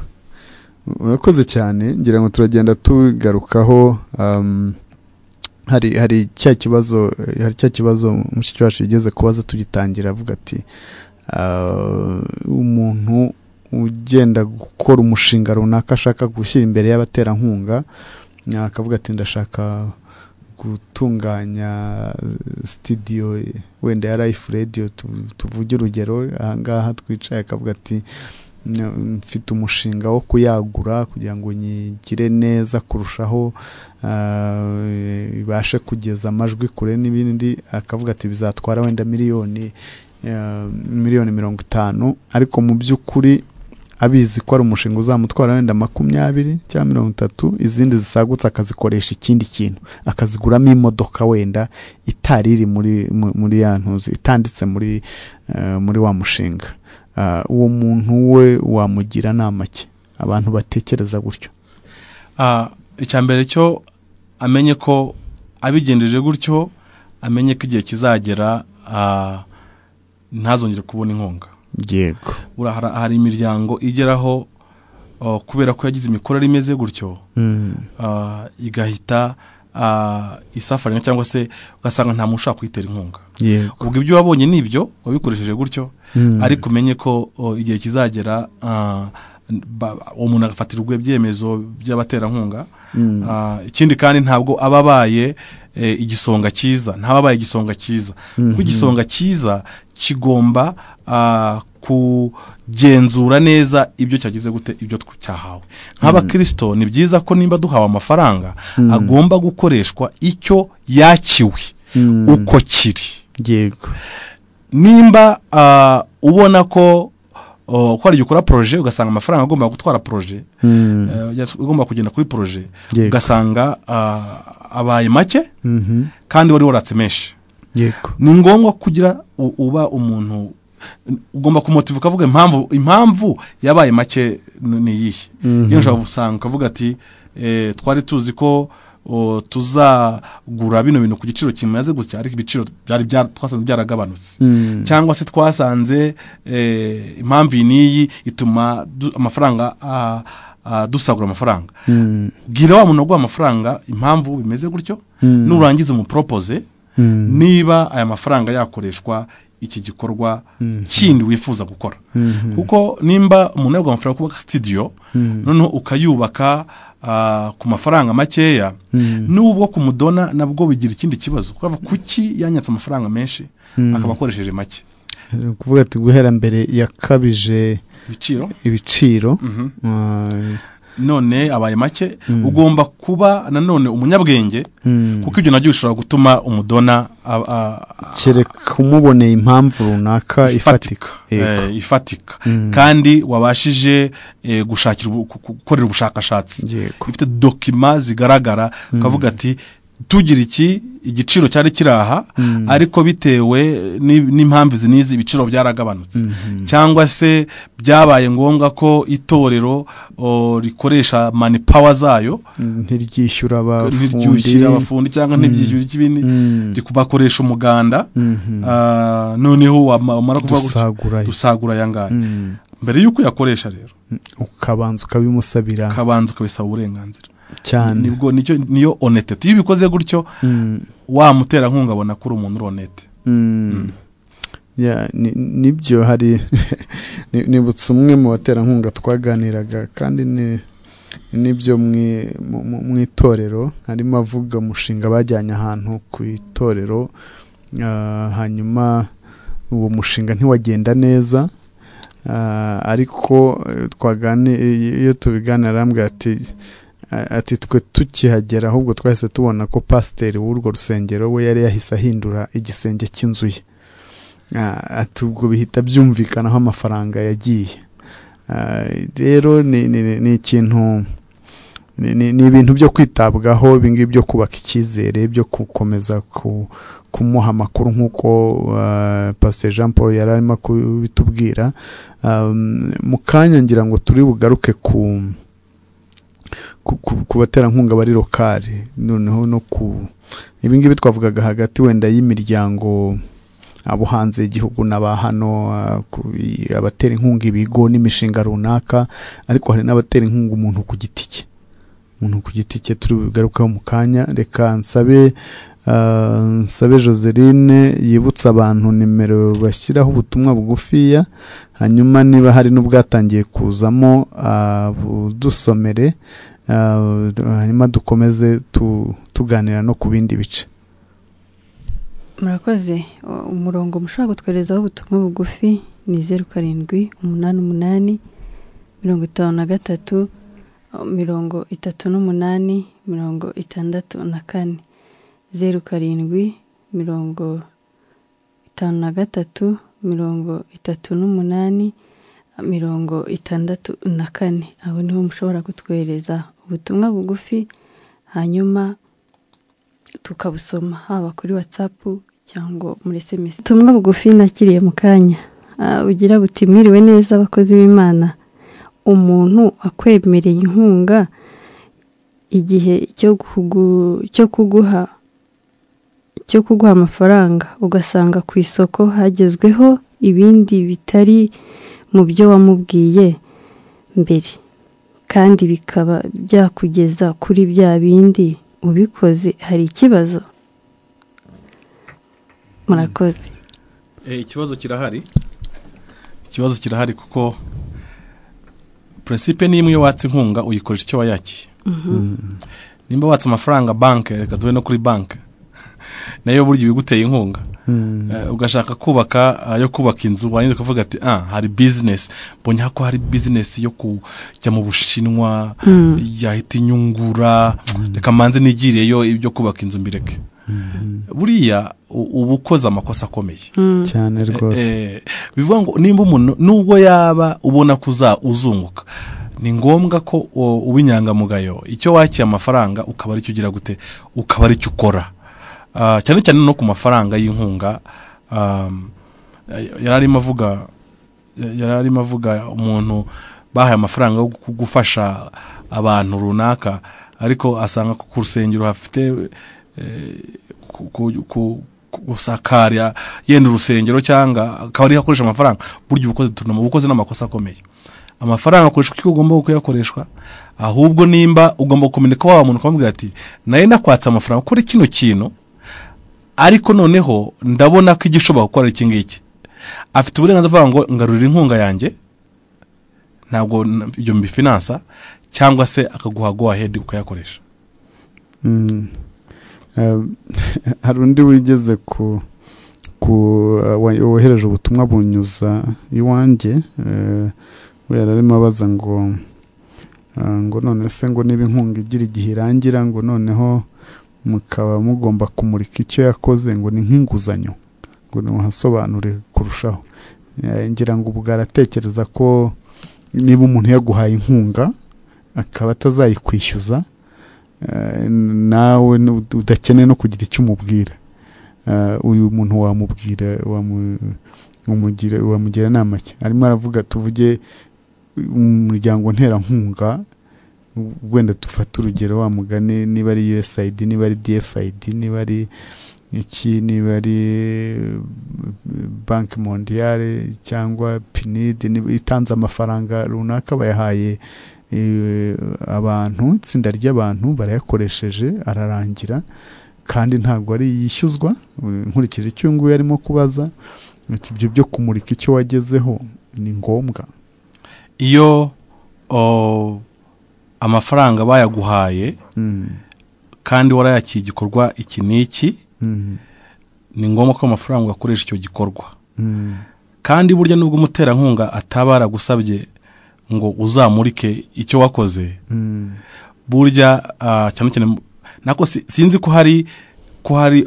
urakoze cyane. Ngira ngo turagenda tugarukaho hari cya kibazo mushiki wacu yigeze kubaza tugitangira, avuga ati umuntu ugenda gukora umushinga runaka ashaka gushyira imbere y'abaterankunga, akavuga ati ndashaka gutunganya studio wenda ya Life Radio, tuvuge urugero ahangaha twicaye, akavuga ati mfite umushinga wo kuyagura kugira ngo nyigire neza kurushaho, ibashe kugeza amajwi kure n'ibindi, akavuga ati bizatwara wenda miliyoni 50, ariko mu by'ukuri abizi ko ari umushinga uzamutwara wenda 20 cyangwa 30, izindi zisagutse akazikoresha ikindi kintu, akaziguramo imodoka wenda itari iri muri ya ntuzi, itanditse muri wa mushinga. Uwo muntu we wamugira nama ki abantu batekereza gutyo? Icyambere cyo amenye ko abigendeje gutyo, amenye ko igihe kizagera ntazongere kubona inkunga. Yego, hari imiryango igeraho kubera ko yagize imikorere imeze gutyo, igahita isafaringa cyangwa se ugasanga nta muntu ushaka kwitera inkunga. Ubwo ibyo wabonye nibyo wabikoresheje gutyo, ariko umenye ko igihe kizagera umuntu agafatira ibyemezo by'abaterankunga. Ikindi kandi ntabwo ababaye igisonga cyiza, ntababaye igisonga cyiza, kuko igisonga cyiza kigomba kugenzura neza ibyo cyagize gute, ibyo cyahawe. Nk'abakristo ni byiza ko nimba duhawe amafaranga agomba gukoreshwa icyo yakiwe uko kiri. Yego, nimba ubona ko hari gukora projet ugasanga amafaranga agomba gutwara projet, agomba kugenda kuri projet, ugasanga abaye make kandi wari waratse menshi. Yego, ni ngombwa kugira uba umuntu ugomba kumotiva ukavuga impamvu yabaye make ni iyihe. Iyo nshobora gusanga ukavuga ati twari tuzi ko tuzagura bino bintu ku giciro kimaze gutya, ariko ibiciro twasanze byaragabanutse, cyangwa se twasanze impamvu niyi ituma amafaranga dusagura amafaranga. Bwira wa muntu uguha amafaranga impamvu bimeze gutyo, nurangiza mu propose niba aya mafaranga yakoreshwa iki gikorwa kindi wifuza gukora. Kuko nimba umuntu yaguha amafaranga kubaka studio, noneho ukayubaka ku mafaranga makeya, n'ubwo kumudona nabwo bigira ikindi kibazo, kuki yanyatse amafaranga menshi akaba akoresheje make. Kuvuga ati guhera mbere yakabije ibiciro, none abaye make. Ugomba kuba nanone umunyabwenge, kuko ibyo nabyo bishobora gutuma umudona kereka umuboneye impamvu runaka ifatika kandi wabashije gukorera ubushakashatsi, ifite dokima zigaragara, ukavuga ati tugira igiciro cyari kiraha, ariko bitewe n'impamvu zinizi ibiciro byaragabanutse, cyangwa se byabaye ngombwa ko itorero rikoresha money power zayo, ntiryishyura abafundi cyangwa ntibyishyura ikibindi, bakoresha umuganda, noneho wamara kuvuga dusagura yangana. Mbere yuko yakoresha rero ukabanza ukabimusabira, ukabisaba uburenganzira cyane. Nibwo niyo honete. Iyo bikoze gutyo wa muterankunga abona ko uri umuntu honete. Nibyo, hari nibutse umwe mu baterankunga twaganiraga, kandi nibyo mu itorero harimo avuga umushinga bajyanye ahantu ku itorero, hanyuma uwo mushinga ntiwagenda neza, ariko iyo tubiganira arambwira ati twe tukihagera ahubwo twahise tubona ko pasiteri w'urwo rusengero we yari yahise ahindura igisenge cy'inzu ye. Ati ubwo bihita byumvikana aho amafaranga yagiye. Rero ni ikintu, ni ibintu byo kwitabwaho, ibingibi byo kubaka icyizere, byo gukomeza kumuha amakuru nk'uko Pastor Jean Paul yari arimo kubitubwira. Mu kanya ngira ngo turi bugaruke ku baterankunga bari lokali, noneho no ibingibi twavugaga hagati wenda y'imiryango abo hanze y'igihugu n'aba hano, abatera inkunga ibigo n'imishinga runaka, ariko hari n'abatera inkunga umuntu ku giti cye turi bugarukaho mu kanya. Reka nsabe Joseline yibutsa abantu nimero bashyiraho ubutumwa bugufiya, hanyuma niba hari n'ubwatangiye kuzamo dusomere, hanyuma dukomeze tuganira no ku bindi bice. Murakoze. Umurongo mushobora gutwerezaho ubutumwa bugufi ni 0788 53 38 68 07 53 38 64. Aho niho mushobora kutwereza ubutumwa bugufi, hanyuma tukabusoma haba kuri WhatsApp cyangwa muri SMS. Ubutumwa bugufi nakiriye mu kanya bugira buti: mwiriwe neza abakozi b'Imana, umuntu akwemereye inkunga igihe cyo kuguha amafaranga, ugasanga ku isoko hagezweho ibindi bitari mu byo wamubwiye mbere, kandi bikaba byakugeza kuri bya bindi ubikoze, hari ikibazo? Murakoze. Ikibazo kirahari kuko principe ni imwe: iyo watse inkunga uyikoresha icyo wayakiye. Nimba watse amafaranga banke, reka duwe no kuri banke nayo buryo biguteye inkunga, ugashaka kubaka inzu, wanyuze kuvuga ati hari business, mbonye ko hari business yo kujya mu Bushinwa yahita inyungura, reka manze nigiriyeyo ibyo kubaka inzu mbireke. Buriya ubukoze amakosa akomeye cyane rwose. Bivuga ngo nimba umuntu nubwo yaba ubona kuza uzunguka, ni ngombwa ko ubinyangamugayo icyo wakiye amafaranga ukaba ari cyo ugira gute, ukaba ari cyo ukora. Cyane cyane no ku mafaranga y'inkunga. Yararimo avuga umuntu bahaye amafaranga yo gufasha abantu runaka, ariko asanga ku rusengero hafite gusakara yenda urusengero, cyangwa akaba ari akoresha amafaranga. Buryo ubukoze n'amakosa akomeye. Amafaranga akoreshwa uko ugomba kuyakoreshwa, ahubwo nimba ugomba kumenyeka wa muntu ukamubwira ati naye nakwatsa amafaranga kuri kino kintu, ariko noneho ndabona ko igishobora gukora iki ngiki, afite uburenganzira avuga ngo ngarurira inkunga yanjye, ntabwo ibyo mbifinansa, cyangwa se akaguha go ahead ukayakoresha. Hari undi wigeze wohereje ubutumwa bunyuza iwanjye, we yararimo abaza ngo none se ngo niba inkunga igira igihe irangira, ngo noneho mukaba mugomba kumurika icyo yakoze, ngo ni nk'inguzanyo, ngo nimuhasobanure kurushaho. Ngira ngo ubwo aratekereza ko niba umuntu yaguhaye inkunga akaba atazayikwishyuza, nawe udakeneye no kugira icyo umubwira, uyu muntu wamugira inama ki? Arimo aravuga tuvuge umuryango nterankunga, wenda dufata urugero wa mugani, niba ari USAID, niba ari DFID, niba ari Banki Mondiale cyangwa PNID, itanze amafaranga runaka bayahaye abantu, itsinda ry'abantu barayakoresheje, ararangira, kandi ntabwo ari yishyuzwa. Nkurikije icyo nguyu arimo kubaza, ibyo byo kumurika icyo wagezeho ni ngombwa. Iyo amafaranga bayaguhaye kandi warayakiye igikorwa iki n'iki, ni ngombwa ko amafaranga ugakoresha icyo gikorwa. Kandi burya nubwo umuterankunga ataba yaragusabye ngo uzamurike icyo wakoze, burya cyane cyane nako sinzi ko hari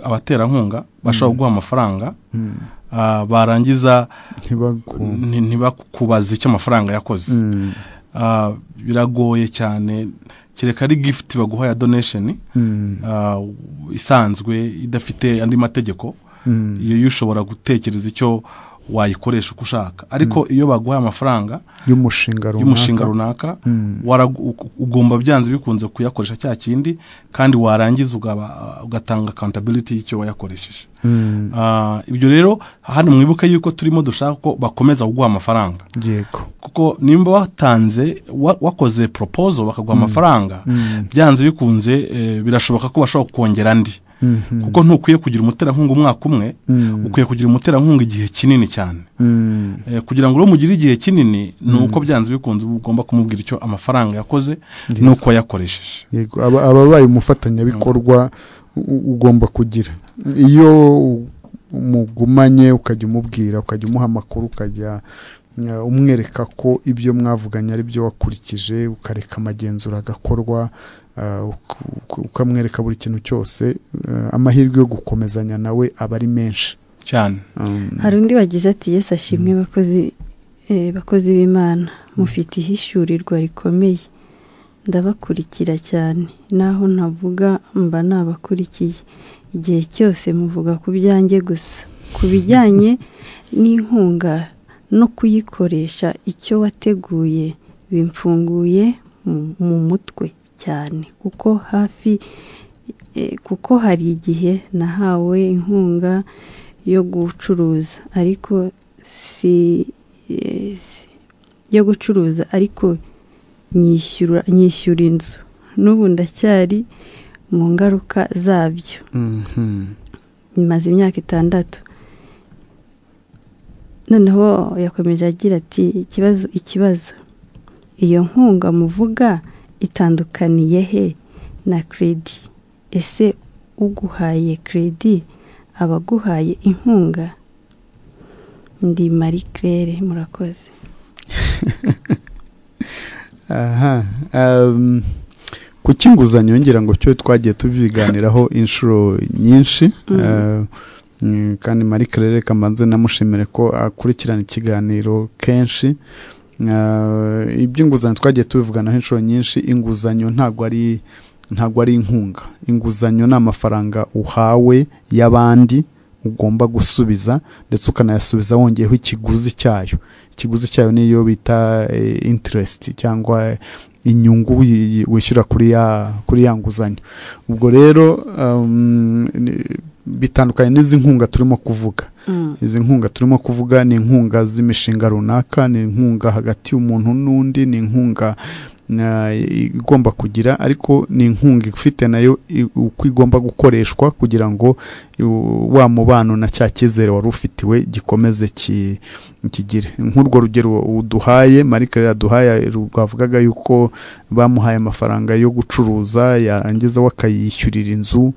abaterankunga bashobora guha amafaranga barangiza ntibakubaze icyo amafaranga yakoze. Biragoye cyane, kereka ari gift baguha ya donation isanzwe idafite andi mategeko, iyo ushobora gutekereza icyo wayikoresha uko ushaka ariko iyo baguhaye amafaranga y'umushinga runaka ugomba byanze bikunze kuyakoresha cya kindi kandi warangiza ugatanga accountability y'icyo wayakoresheje. Ibyo rero hano mwibuke yuko turimo dushaka ko bakomeza kuguha amafaranga. Yego. Kuko nimba watanze wakoze proposal bakaguha amafaranga byanze bikunze birashoboka ko bashobora kongera andi. Kuko ntukwiye kugira umuterankunga umwaka umwe ukwiye kugira umuterankunga igihe kinini cyane. Kugira ngo mugire igihe kinini nuko byanze bikunze ugomba kumubwira icyo amafaranga yakoze nuko yakoresheje. Yego ababaye umufatanyabikorwa ugomba kugira iyo umugumanye ukajya umubwira ukajya umuha amakuru ukajya umwereka ko ibyo mwavuganye ari byo wakurikije ukareka amagenzura agakorwa ukamwereka buri kintu cyose amahirwe yo gukomezanya nawe aba ari menshi cyane. Hari undi wagize ati Yesu ashimwe bakozi b'Imana mufite ihishurirwa rikomeye ndabakurikira cyane naho ntavuga mba nabakurikiye igihe cyose muvuga ku byanjye gusa ku bijyanye n'inkunga no kuyikoresha icyo wateguye bimfunguye mu mutwe cyane kuko hari igihe nahawe inkunga yo gucuruza ariko nyishyura inzu n'ubu ndacyari mu ngaruka zabyo. Maze imyaka 6 noneho yakomeje agira ati ikibazo iyo nkunga muvuga itandukaniye he na credit? Ese uguhaye credit abaguhaye inkunga? Ndi Marie Claire murakoze. Ku kinguzanyo ngira ngo cyo twagiye tubiganiraho inshuro nyinshi kandi Marie Claire kamanze namushimire ko akurikirana ikiganiro kenshi. Iby'inguzanyo twagiye tubivuganaho inshuro nyinshi. Inguzanyo ntago ari inkunga. Inguzanyo ni amafaranga uhawe y'abandi ugomba gusubiza ndetse ukanayasubiza wongeyeho ikiguzi cyayo niyo bita interest cyangwa inyungu wishyura kuri ya nguzanyo. Ubwo rero bitandukanye n'izi nkunga turimo kuvuga. Izi nkunga turimo kuvuga ni inkunga z'imishinga runaka, ni inkunga hagati y'umuntu n'undi, ni inkunga igomba kugira ariko ni inkunga ifite nayo uko igomba gukoreshwa kugira ngo wa mubano na cya cyizere wari ufitiwe gikomeze kigire. Nk'urwo rugero uduhaye Marie Claire yaduhaye rwavugaga yuko bamuhaye amafaranga yo gucuruza yarangiza wakayishyurira inzu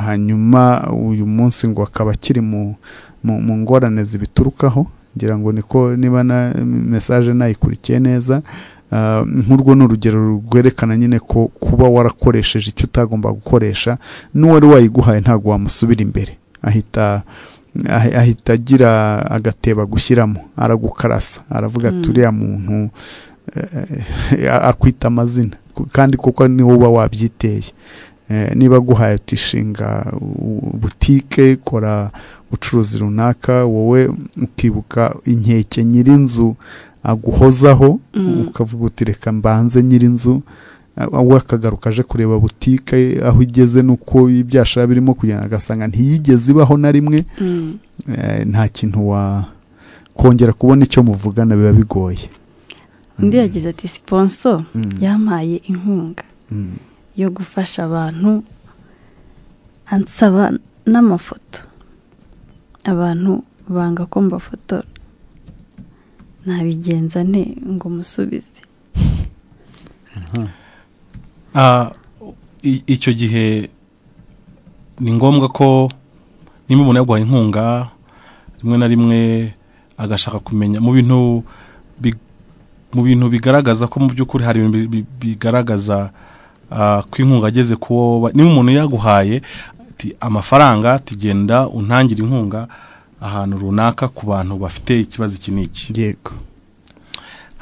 hanyuma uyu munsi ngo akaba kiri mu ngorane zibiturukaho. Ngira ngo niko niba na message nayikurikiye neza. Nk'urwo n'urugero rwerekana nyine ko kuba warakoresheje icyo utagomba gukoresha n'uwari wayiguhaye ntago wamusubira imbere, ahita agira agateba gushyiramo, aragukarasa, aravuga turiya muntu akwita amazina kandi kuko ni uba wabyiteye. Niba guhaye utishinga butike kora ucuruzi runaka, wowe ukibuka inkeke nyirinzu aguhozaho ukavuga uti reka mbanze nyirinzu aho akagaruka aje kureba butike aho igeze nuko ibyashara birimo kugenda agasanga ntiyigeze ibaho na rimwe. Nta kintu wa kongera kubona icyo muvugana biba bigoye. Undi yagize ati sponsor yampaye inkunga yo gufasha abantu ansaba n'amafoto, abantu banga ko mbafotora, nabigenza nte ngo musubize? Icyo gihe ni ngombwa ko nimba umuntu yaguhaye inkunga rimwe na rimwe agashaka kumenya mu bintu bigaragaza ko mu by'ukuri hari ibintu bigaragaza ko inkunga ageze kuwo niba umuntu yaguhaye amafaranga tugenda untangira inkunga ahantu runaka ku bantu bafite ikibazo iki n'iki. Yego.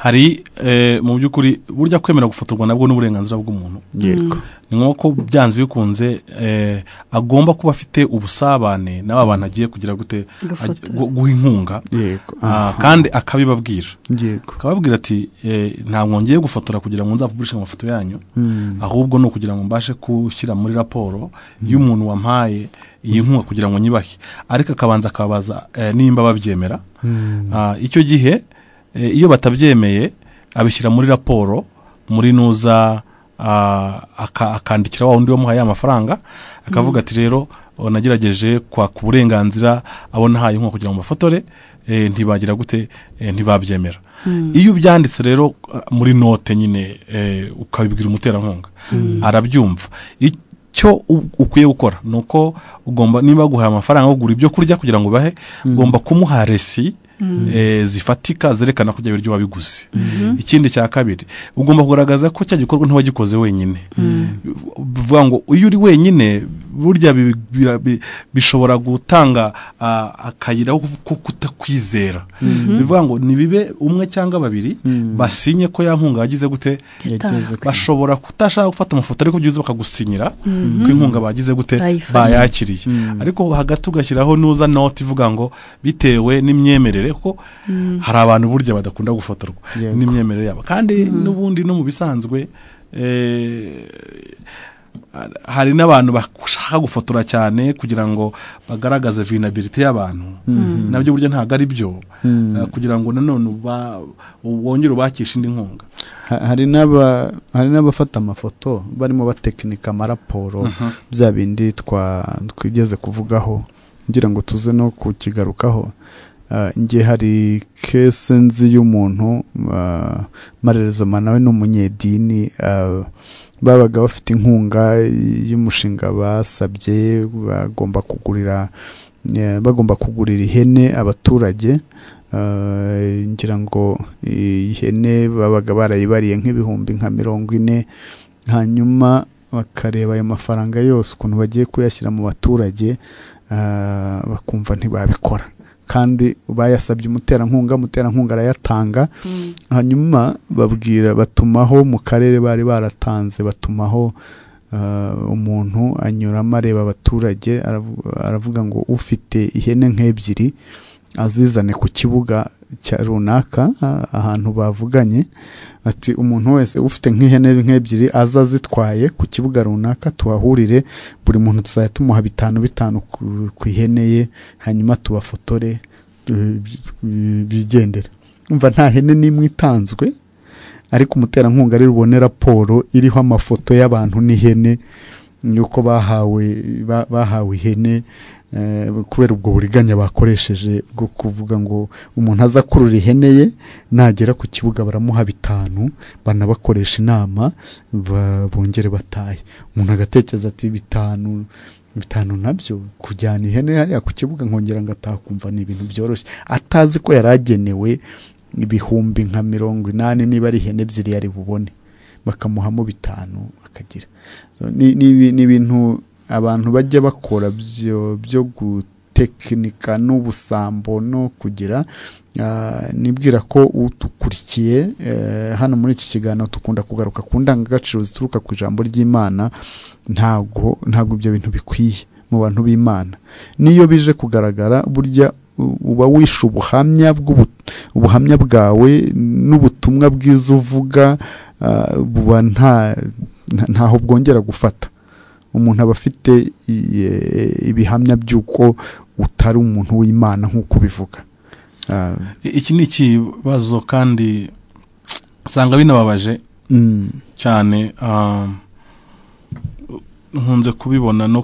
hari mu by'ukuri burya kwemera gufotorwa nabwo n'uburenganzira bw'umuntu. Yego. Ni nk'uko byanze bikunze agomba kuba afite ubusabane n'aba bantu agiye kugira gute guha inkunga. Yego. Kandi akabibabwira. Yego. Akababwira ati ntabwo ngiye gufotora kugira ngo nzapublishe amafoto yanyu, ahubwo no kugira ngo mbashe kushyira muri raporo y'umuntu wampaye iyi nkunga kugira ngo nyibahe, ariko akabanza akabaza nimba babyemera. Icyo gihe iyo batabyemeye abishyira muri raporo muri nuza, akandikira wa undi wamuhaye amafaranga akavuga ati rero nagerageje kwaka uburenganzira abo nahaye inkunga kugira ngo mafotore, ntibagira gute, ntibabyemera. Iyo byanditse rero muri note nyine ukabibwira umuterankunga arabyumva. Icyo ukwiye gukora nuko ugomba, niba guhaye amafaranga ugura ibyo kurya kugira ngo bahe, ugomba kumuha resi zifatika zerekana ko ibyo wabiguze. Ikindi cya kabiri, ugomba kugaragaza ko cya gikorwa ntiwagikoze wenyine. Bivuga ngo iyo uri wenyine burya bishobora gutanga akayira ko kutakwizera. Bivuga ngo nibibe umwe cyangwa babiri basinye ko ya nkunga yagize gute, bashobora kutashaka gufata amafoto ariko byuze bakagusinyira ko inkunga bagize gute, bayakiriye. Ariko hagati ugashyiraho nuza note ivuga ngo bitewe n'imyemerere, ko hari abantu burya badakunda gufotorwa n'imyemerere yabo. Kandi n'ubundi no mu bisanzwe hari n'abantu bashaka gufotora cyane kugira ngo bagaragaze vulnerability y'abantu. Nabyo burya ntabwo ari byo, kugira ngo nanone wongere ubakisha indi nkunga. Hari n'abafata amafoto barimo batekinika amaraporo, bya bindi twigeze kuvugaho ngira ngo tuze no kukigarukaho. Nge hari kese nzi y'umuntu marerezoma nawe n'umunyedini, babaga bafite inkunga y'umushinga basabye, bagomba kugurira ihene abaturage. Ngira ngo ihene babaga barayibariye nk'ibihumbi nka 40, hanyuma bakareba ayo mafaranga yose ukuntu bagiye kuyashyira mu baturage, bakumva ntibabikora. Kandi bayasabye umuterankunga arayatanga. Hanyuma batumaho mu karere bari baratanze, batumaho umuntu anyuramo areba abaturage, aravuga ngo ufite ihene nk'ebyiri azizane ku kibuga cya runaka ahantu bavuganye, ati umuntu wese ufite nk'ihene nk'ebyiri aza zitwaye ku kibuga runaka, tuhahurire, buri muntu tuzajya tumuha 5 ku ihene ye, hanyuma tubafotore bigendere. Umva nta hene n'imwe itanzwe, ariko umuterankunga ari rubone raporo iriho amafoto y'abantu n'ihene yuko bahawe ihene, kubera ubwo buriganya bakoresheje bwo kuvuga ngo umuntu aza kurura ihene ye, nagera ku kibuga baramuha 5, banabakoresha inama bongere bataye. Umuntu agatekereza ati 5 nabyo kujyana ihene hariya ku kibuga nkongera ngataha, kumva ni ibintu byoroshye, atazi ko yaragenewe ibihumbi nka 80 niba ari ihene ebyiri yari bubone, bakamuhamo 5 akagira. Ni ibintu abantu bajya bakora byo gutekinika n'ubusambo no kugira. Nibwira ko utukurikiye hano muri iki kiganiro tukunda kugaruka ku ndangagaciro zituruka ku ijambo ry'Imana. Ntabwo ibyo bintu bikwiye mu bantu b'Imana. Niyo bije kugaragara burya uba wishe ubuhamya bwawe n'ubutumwa bwiza uvuga, buba ntaho bwongera gufata. Umuntu aba afite ibihamya by'uko utari umuntu w'Imana nk'uko bivuga. Iki ni ikibazo kandi usanga binababaje cyane. Nkunze kubibona no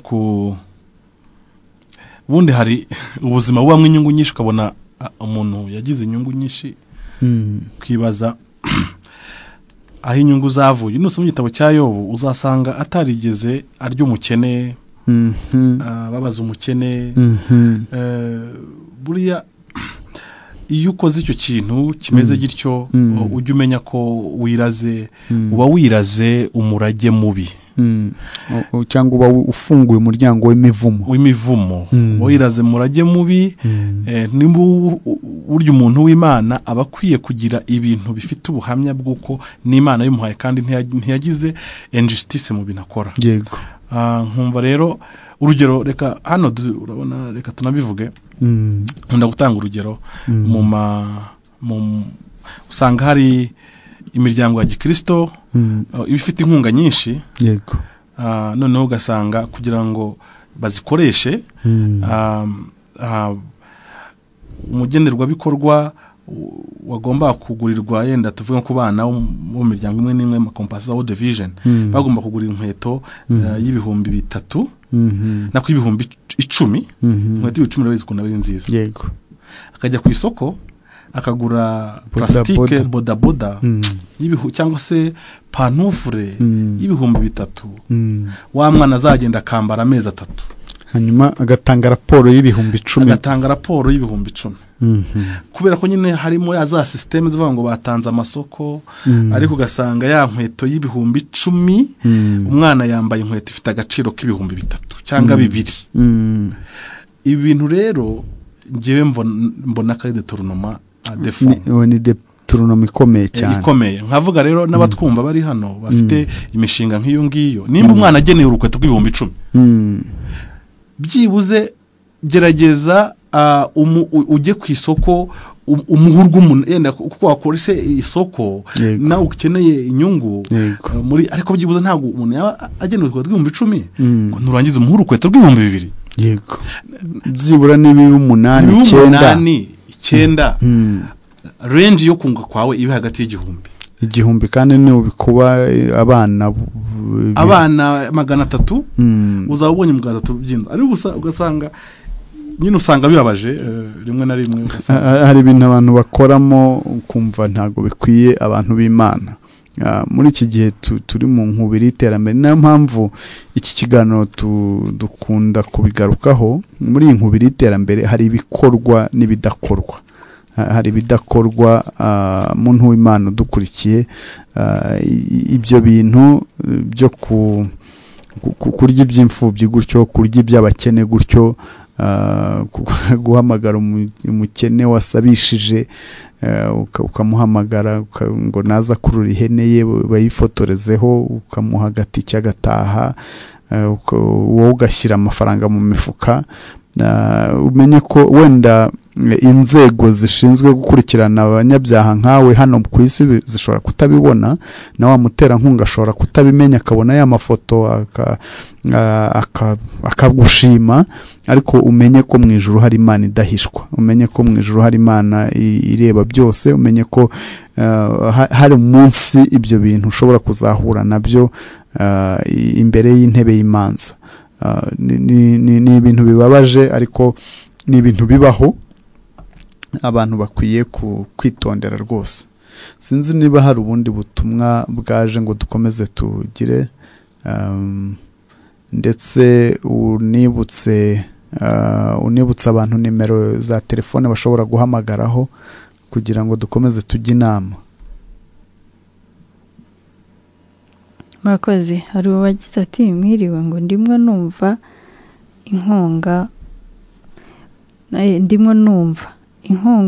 bundi hari ubuzima bubamwe inyungu nyinshi, ukabona umuntu yagize inyungu nyinshi, kwibaza aho inyungu zavuye. Nuse mu gitabo cya Yobu uzasanga atarigeze arya umukene, babaza umukene. Buriya iyo ukoze icyo kintu kimeze gityo, ujye umenya ko uba wiraze umurage mubi. cyangwa uba ufunguye umuryango w'imivumo wiraze murage mubi. Nimba burya umuntu w'Imana aba akwiye kugira ibintu bifite ubuhamya bw'uko n'Imana y'umuhaye kandi ntiyagize injustice mu bintu akora. Yego. Nkumva rero urugero, reka hano urabona, reka tunabivuge. Nkunda gutanga urugero usanga hari imiryango ya gikristo ibifite inkunga nyinshi. Yego. Noneho ugasanga kugira ngo bazikoreshe umugenerwabikorwa wagomba kugurirwa, yenda tuvuge ku bana mu miryango imwe n'imwe amakompasi za division bagomba kugura inkweto y'ibihumbi 3 nako ibihumbi 10. Inkweto y'ibihumbi 10 urabizi ko nawe nziza. Yego. Akajya ku isoko akagura plastike bodaboda cyangwa se panufure y'ibihumbi 3. Wa mwana azagenda akambara amezi 3, hanyuma agatanga raporo y'ibihumbi 10. Kubera ko nyine harimo ya za systeme zivuga ngo batanze amasoko, ariko ugasanga ya nkweto y'ibihumbi 10 umwana yambaye inkweto ifite agaciro k'ibihumbi 3 cyangwa 2. Ibintu rero ngewe mbona ko ari detournoma ni detournoma ikomeye cyane. Nkavuga rero n'abatwumva bari hano bafite imishinga nk'iyo ngiyo, nimba umwana ageneye urukweto rw'ibihumbi 10, byibuze gerageza ujye ku isoko umuhurwa umuntu, yenda kuko wakoresha isoko nawe ukeneye inyungu muri, ariko byibuze ntabwo umuntu yaba ageneye urukweto rw'ibihumbi 10 ngo nurangize umuhuru urukweto rw'ibihumbi 2. Yego. Byibura ni 8 9 range yo kunga kwawe ibe hagati y'igihumbi kandi ni ubikuba abana 300 uzaba ubonye mu 3 byinda, ariko ugasanga nyine usanga bibabaje rimwe na rimwe. Hari ibintu abantu bakoramo kumva ntago bikwiye abantu b'Imana. Muri iki gihe turi mu nkubiri iterambere, niyo mpamvu iki kiganiro dukunda kubigarukaho. Muri iyi nkubiri iterambere hari ibikorwa n'ibidakorwa. Hari ibidakorwa muntu w'Imana dukurikiye, ibyo bintu byo kurya iby'imfubyi gutyo, kurya iby'abakene gutyo, guhamagara umukene wasabishije ukamuhamagara ngo naza kurura ihene ye bayifotorezeho, ukamuha agati cy'agataha, wowe ugashyira amafaranga mu mifuka. Umenye ko wenda inzego zishinzwe gukurikirana abanyabyaha nkawe hano ku isi zishobora kutabibona, na wa muterankunga ashobora kutabimenya, akabona ya mafoto akagushima, ariko umenye ko mu ijuru hari Imana idahishwa, umenye ko mu ijuru hari Imana ireba byose, umenye ko hari umunsi ibyo bintu ushobora kuzahura nabyo imbere y'intebe y'imanza. Ni ibintu bibabaje, ariko ni ibintu bibaho, abantu bakwiye kwitondera rwose. Sinzi niba hari ubundi butumwa bwaje ngo dukomeze tugire, ndetse unibutse abantu nimero za telefone bashobora guhamagaraho kugira ngo dukomeze tujye inama. Murakoze. Hari uwagize ati mwiriwe, ngo ndimwe numva inkunga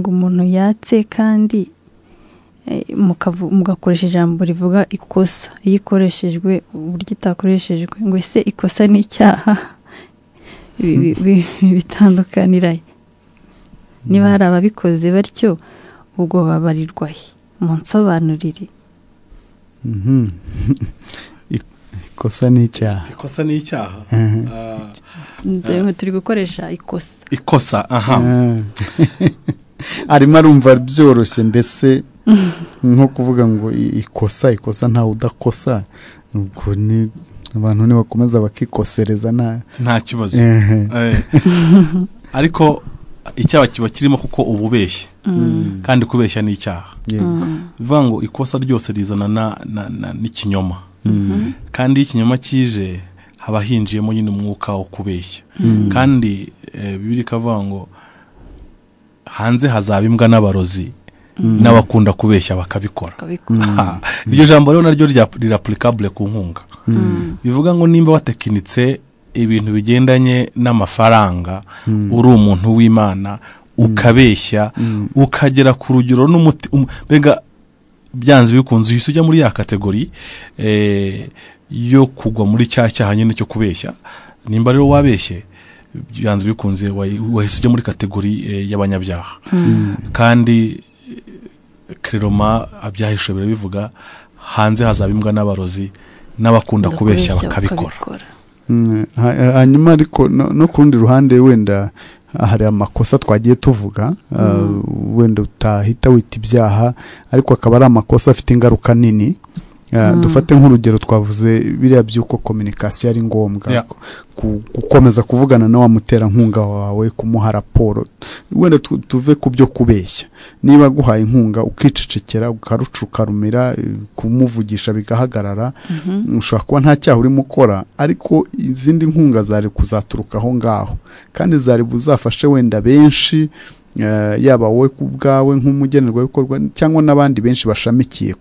umuntu yatse kandi mugakoresha ijambo rivuga ikosa, iyo ikoreshejwe uburyo itakoreshejwe, ngo ese ikosa ni icyaha? Bitandukanira niba hari ababikoze batyo ubwo babarirwa he? Munsobanurire. Ikosa ni icyaha. Turi gukoresha ikosa. Arimo arumva byoroshye, mbese nko kuvuga ngo ikosa ntawe udakosa, ubwo ni abantu nibakomeza bakikosereza nta kibazo. Ariko icyaha kiba kirimo kuko ububeshye, kandi kubeshya ni icyaha. Bivuga ngo ikosa ryose rizana n'ikinyoma, kandi ikinyoma kije haba hinjiyemo nyine umwuka wo kubeshya. Kandi Bibiliya ikavuga ngo hanze hazaba imbwa n'abarozi n'abakunda kubeshya bakabikora. Iryo jambo rero naryo rirapplicable ku nkunga. bivuga ngo nimba watekinitse ibintu bigendanye n'amafaranga uri umuntu w'Imana ukabeshya ukagera ku rugero mbega byanze bikunze uhise ujya muri ya kategori yo kugwa muri cya cyaha nyine cyo kubeshya. Nimba rero wabeshye byanze bikunze wahise ujya muri kategori y'abanyabyaha. Kandi Kiroma abyahisho birabivuga, hanze hazaba imbwa n'abarozi n'abakunda kubeshya bakabikora. Hanyuma ariko no ku rundi ruhande wenda hari amakosa twagiye tuvuga, wenda utahita wita ibyaha ariko akaba ari amakosa afite ingaruka nini. Dufate nk'urugero twavuze biriya by'uko communication ari ngombwa, gukomeza kuvugana na wa muterankunga wawe, kumuha raporo. Wenda tuve ku byo kubeshya, niba guhaye inkunga ukicecekera ukarucuka rumira, kumuvugisha bigahagarara, ushobora kuba nta cyaha urimo ukora, ariko izindi nkunga zari kuzaturuka aho ngaho kandi zari buzafashe wenda benshi, yaba wowe ku bwawe nk'umugenerwabikorwa cyangwa n'abandi benshi bashamikiye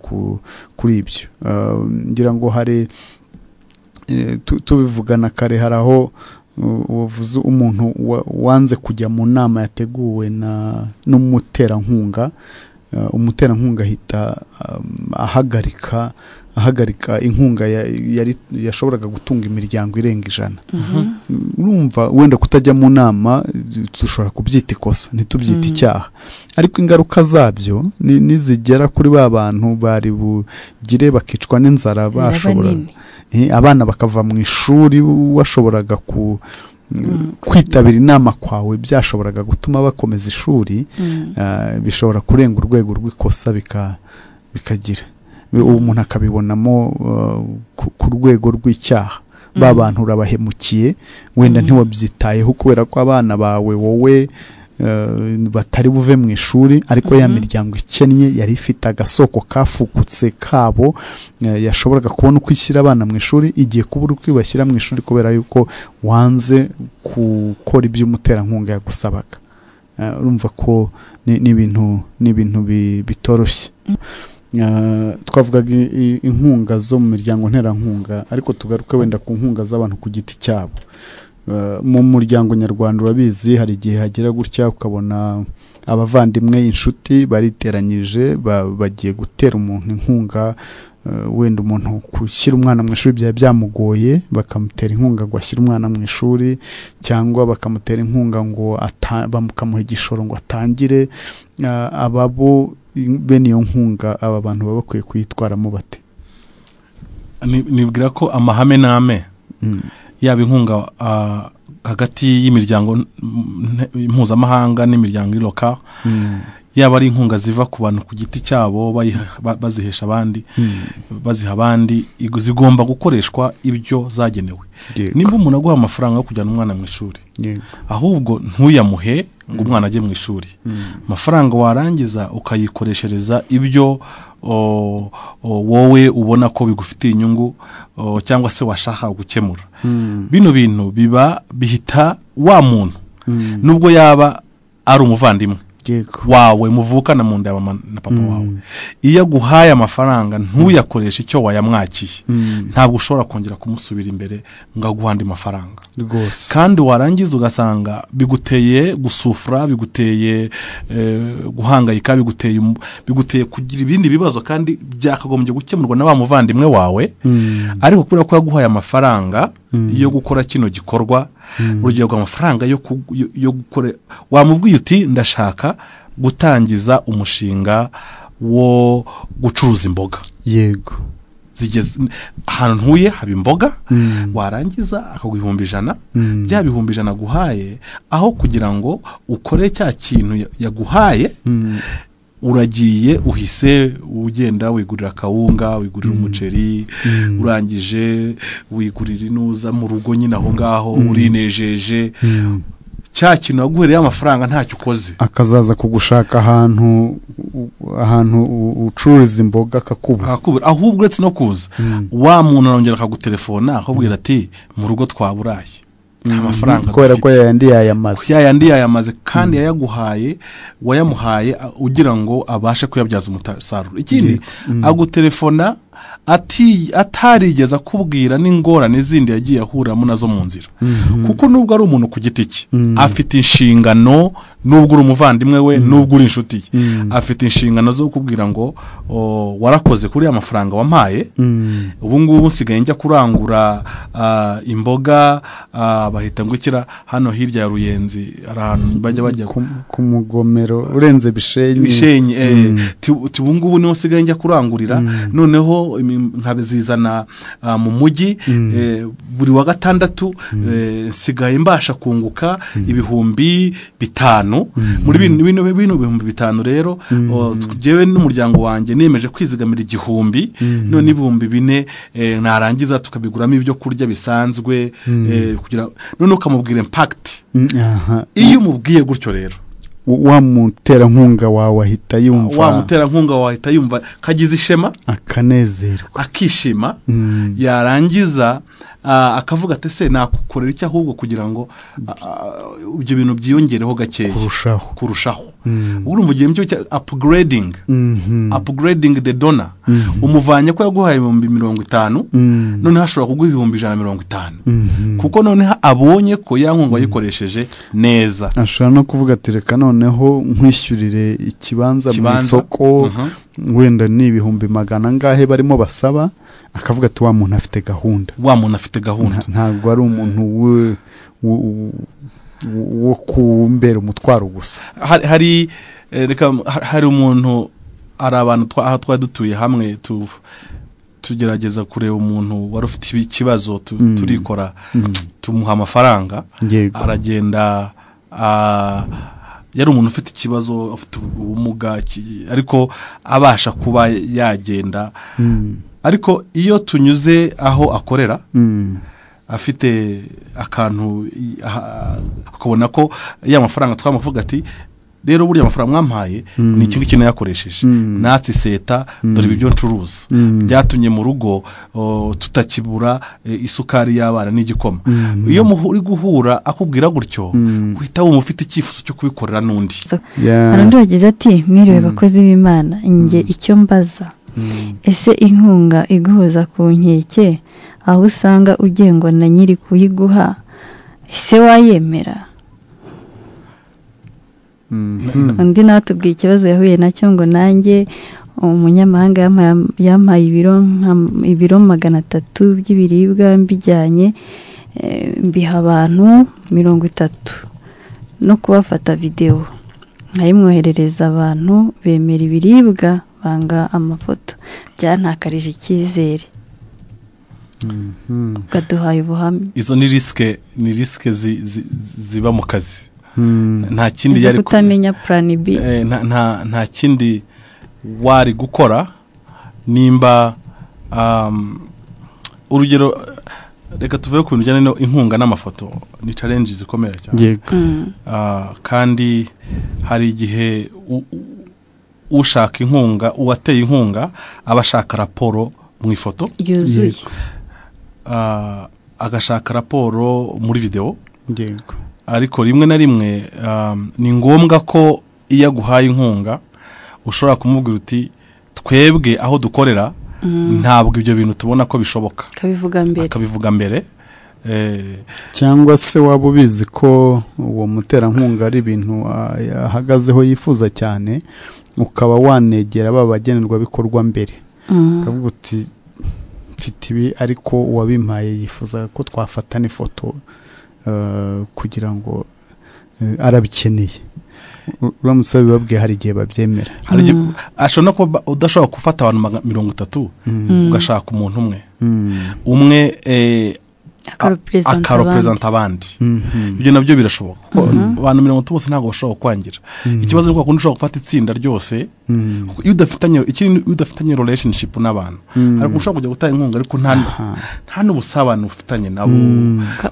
kuri ibyo. Ngira ngo hari tubivugana kare, hari aho uvuze umuntu wanze kujya mu nama yateguwe n'umuterankunga, umuterankunga ahita ahagarika inkunga yashoboraga gutunga imiryango irenga 100. Urumva wenda kutajya mu nama dushobora kubyita ikosa, ntitubyita icyaha, ariko ingaruka zabyo nizigera kuri ba bantu bari bugire bakicwa n'inzara, bashobora abana bakava mu ishuri, washoboraga kwitabira inama kwawe byashoboraga gutuma bakomeza ishuri, bishobora kurenga urwego rw'ikosa bikagira umuntu akabibonamo ku rwego rw'icyaha. Ba bantu urabahemukiye, wenda ntiwabyitayeho kubera ko abana bawe wowe batari buve mu ishuri, ariko ya miryango ikennye yari ifite agasoko kafukutse kabo, yashoboraga kubona uko ishyira abana mu ishuri, igiye kubura uko ibashyira mu ishuri kubera yuko wanze gukora ibyo umuterankunga yagusabaga. Urumva ko ni ibintu bitoroshye. Twavugaga inkunga zo mu miryango nterankunga, ariko tugaruke wenda ku nkunga z'abantu ku giti cyabo. Mu muryango nyarwanda urabizi, hari igihe hagera gutya ukabona abavandimwe, inshuti bariteranyije, bagiye gutera umuntu inkunga, wenda umuntu gushyira umwana mu ishuri byaba byamugoye, bakamutera inkunga ngo ashyire umwana mu ishuri, cyangwa bakamutera inkunga ngo bakamuha igishoro ngo atangire. Ababo bene iyo nkunga, aba bantu baba bakwiye kuyitwaramo bate? Nibwira ko amahame n'ame yaba inkunga hagati y'imiryango mpuzamahanga n'imiryango iloka, yaba ari inkunga ziva ku bantu ku giti cyabo bazihesha abandi, baziha abandi, zigomba gukoreshwa ibyo zagenewe. Nimba umuntu aguha amafaranga yo kujyana umwana mu ishuri, ahubwo ntuyamuhe ngo umwana ajye mu ishuri, amafaranga warangiza ukayikoreshereza ibyo wowe ubona ko bigufitiye inyungu cyangwa se washaka gukemura. Bino bintu bihita wa muntu, nubwo yaba ari umuvandimwe wawe muvukana mu nda na papa wawe, iyo aguhaye amafaranga ntuyakoreshe icyo wayamwakiye, ntabwo ushobora kongera kumusubira imbere ngo aguhe andi mafaranga. Kandi warangiza ugasanga biguteye gusufura, biguteye guhangayika, biguteye kugira ibindi bibazo kandi byakagombye gukemurwa na wa muvandimwe wawe, ariko kubera ko yaguhaye amafaranga yo gukora kino gikorwa, urugero rw'amafaranga yo gukora, wamubwiye uti ndashaka gutangiza umushinga wo gucuruza imboga. Yego, zigeze ahantu ntuye haba imboga, warangiza akaguha 100, bya 100 guhaye, aho kugira ngo ukore cya kintu yaguhaye, uragiye uhise ugenda wigurira kawunga, wigurira umuceri, urangije wigurira inuza mu rugo nyine aho ngaho, urinejeje. Cya kintu waguhereye amafaranga ntacyo ukoze, akazaza kugushaka ahantu ucururiza imboga akakubura. Ahubwo uretse no kuza, wa muntu arongera akagutelefona akubwira ati mu rugo twaburaye, amafaranga kubera ko yayandi yayamaze kandi yayaguhaye, wayamuhaye ugira ngo abashe kuyabyaza umusaruro. Ikindi agutelefona atarigeze akubwira n'ingorane zindi yagiye ahuramo nazo mu nzira. Kuko nubwo ari umuntu ku giti cye afite inshingano, nubwo uri umuvandimwe we, nubwo uri inshuti ye, afite inshingano zo kukubwira ngo warakoze kuri amafaranga wampaye, ubu ngubu nsigaye njya kurangura imboga, bahita ngukira hano hirya ya Ruyenzi, ahantu bajya ku mugomero urenze Bishenyi, ubu ngubu niho nsigaye njya kurangurira, noneho nkabizizana mu mujyi, buri wa gatandatu nsigaye mbasha kunguka ibihumbi 5. Muri bino bihumbi 5 rero jewe n'umuryango wanjye nemeje kwizigamira 1,000, none ibihumbi 4 narangiza tukabiguramo ibyo kurya bisanzwe, kugira none ukamubwira impact. Iyo umubwiye gutyo rero wa muterankunga wawe ahita yumva kagize ishema, akanezerwa, akishima, yarangiza akavuga ati se nakukorera iki ahubwo kugira ngo ibyo bintu byiyongereho gakeya kurushaho. Urumva ugiye mu cyo upgrading the donor, umuvanye ko yaguhaye 50, none hashobora kuguha 150, kuko none abonye ko yankunga yikoresheje neza, ashobora no kuvuga ati reka noneho nkwishyurire ikibanza mu isoko, wenda ni 100 ngahe barimo basaba, akavuga ati wa muntu afite gahunda, ntabwo ari umuntu wo kumbera umutwaro gusa. hari umuntu, ari abantu aho twadutuye hamwe, tugerageza kureba umuntu wari ufite ikibazo, turikora tumuha amafaranga, aragenda, yari umuntu ufite ikibazo, afite ubumuga ariko abasha kuba yagenda, ariko iyo tunyuze aho akorera afite akantu, akabona ko ya mafaranga twamuvuga ati rero buriya amafaranga mwampaye ni ikintu kintu yakoresheje, natsi seta dore ibyo ncuruza, byatumye mu rugo tutakibura isukari y'abana n'igikoma. Iyo muri guhura akubwira gutyo, uhita wumva ufite icyifuzo cyo kubikorera n'undi. Arandi wagize ati mwiriwe bakozi b'Imana, nge icyo mbaza, ese inkunga iguhuza ku nkeke aho usanga ugengwa na nyiri kuyiguha, ese wayemera? Undi nawe tubwiye ikibazo yahuye nacyo, ngo nanjye umunyamahanga yampaye ibiro 300 by'ibiribwa mbijyanye, mbiha abantu 30 no kubafata video, nkayimwoherereza abantu bemera ibiribwa, banga amafoto, byantakarije icyizere, ukaduhaye ubuhamya. Izo ni riske ziba mu kazi, nta kindi yari kutamenya plan B, nta kindi wari gukora nimba urugero, reka tuvuye ku bintu bijyanye n'inkunga n'amafoto, ni challenge zikomera cyane, kandi hari igihe ushaka inkunga, uwateye inkunga abashaka raporo mu ifoto yuzuye, agashaka raporo muri video, ariko rimwe na rimwe ni ngombwa ko iyo aguhaye inkunga ushobora kumubwira uti twebwe aho dukorera ntabwo ibyo bintu tubona ko bishoboka, akabivuga mbere, cyangwa se waba ubizi ko uwo muterankunga ari ibintu ahagazeho yifuza cyane, ukaba wanegera babagenerwa bikorwa mbere, ukavuga uti ibi ariko uwabimpaye yifuza ko twafatana ifoto kugira ngo arabikeneye. Uramutse bibabwiye hari igihe babyemera, ashobora kuba udashobora gufata abantu 30 ugashaka umuntu umwe akarepresenta abandi, ibyo nabyo birashoboka, abantu 30 bose ntabwo bashobora kwangira. Ikibazo nuko ushobora gufata itsinda ryose, iyo udafitanye relationship n'abantu, ariko ushobora kujya gutanga inkunga ariko nta n'ubusabane ufitanye nabo,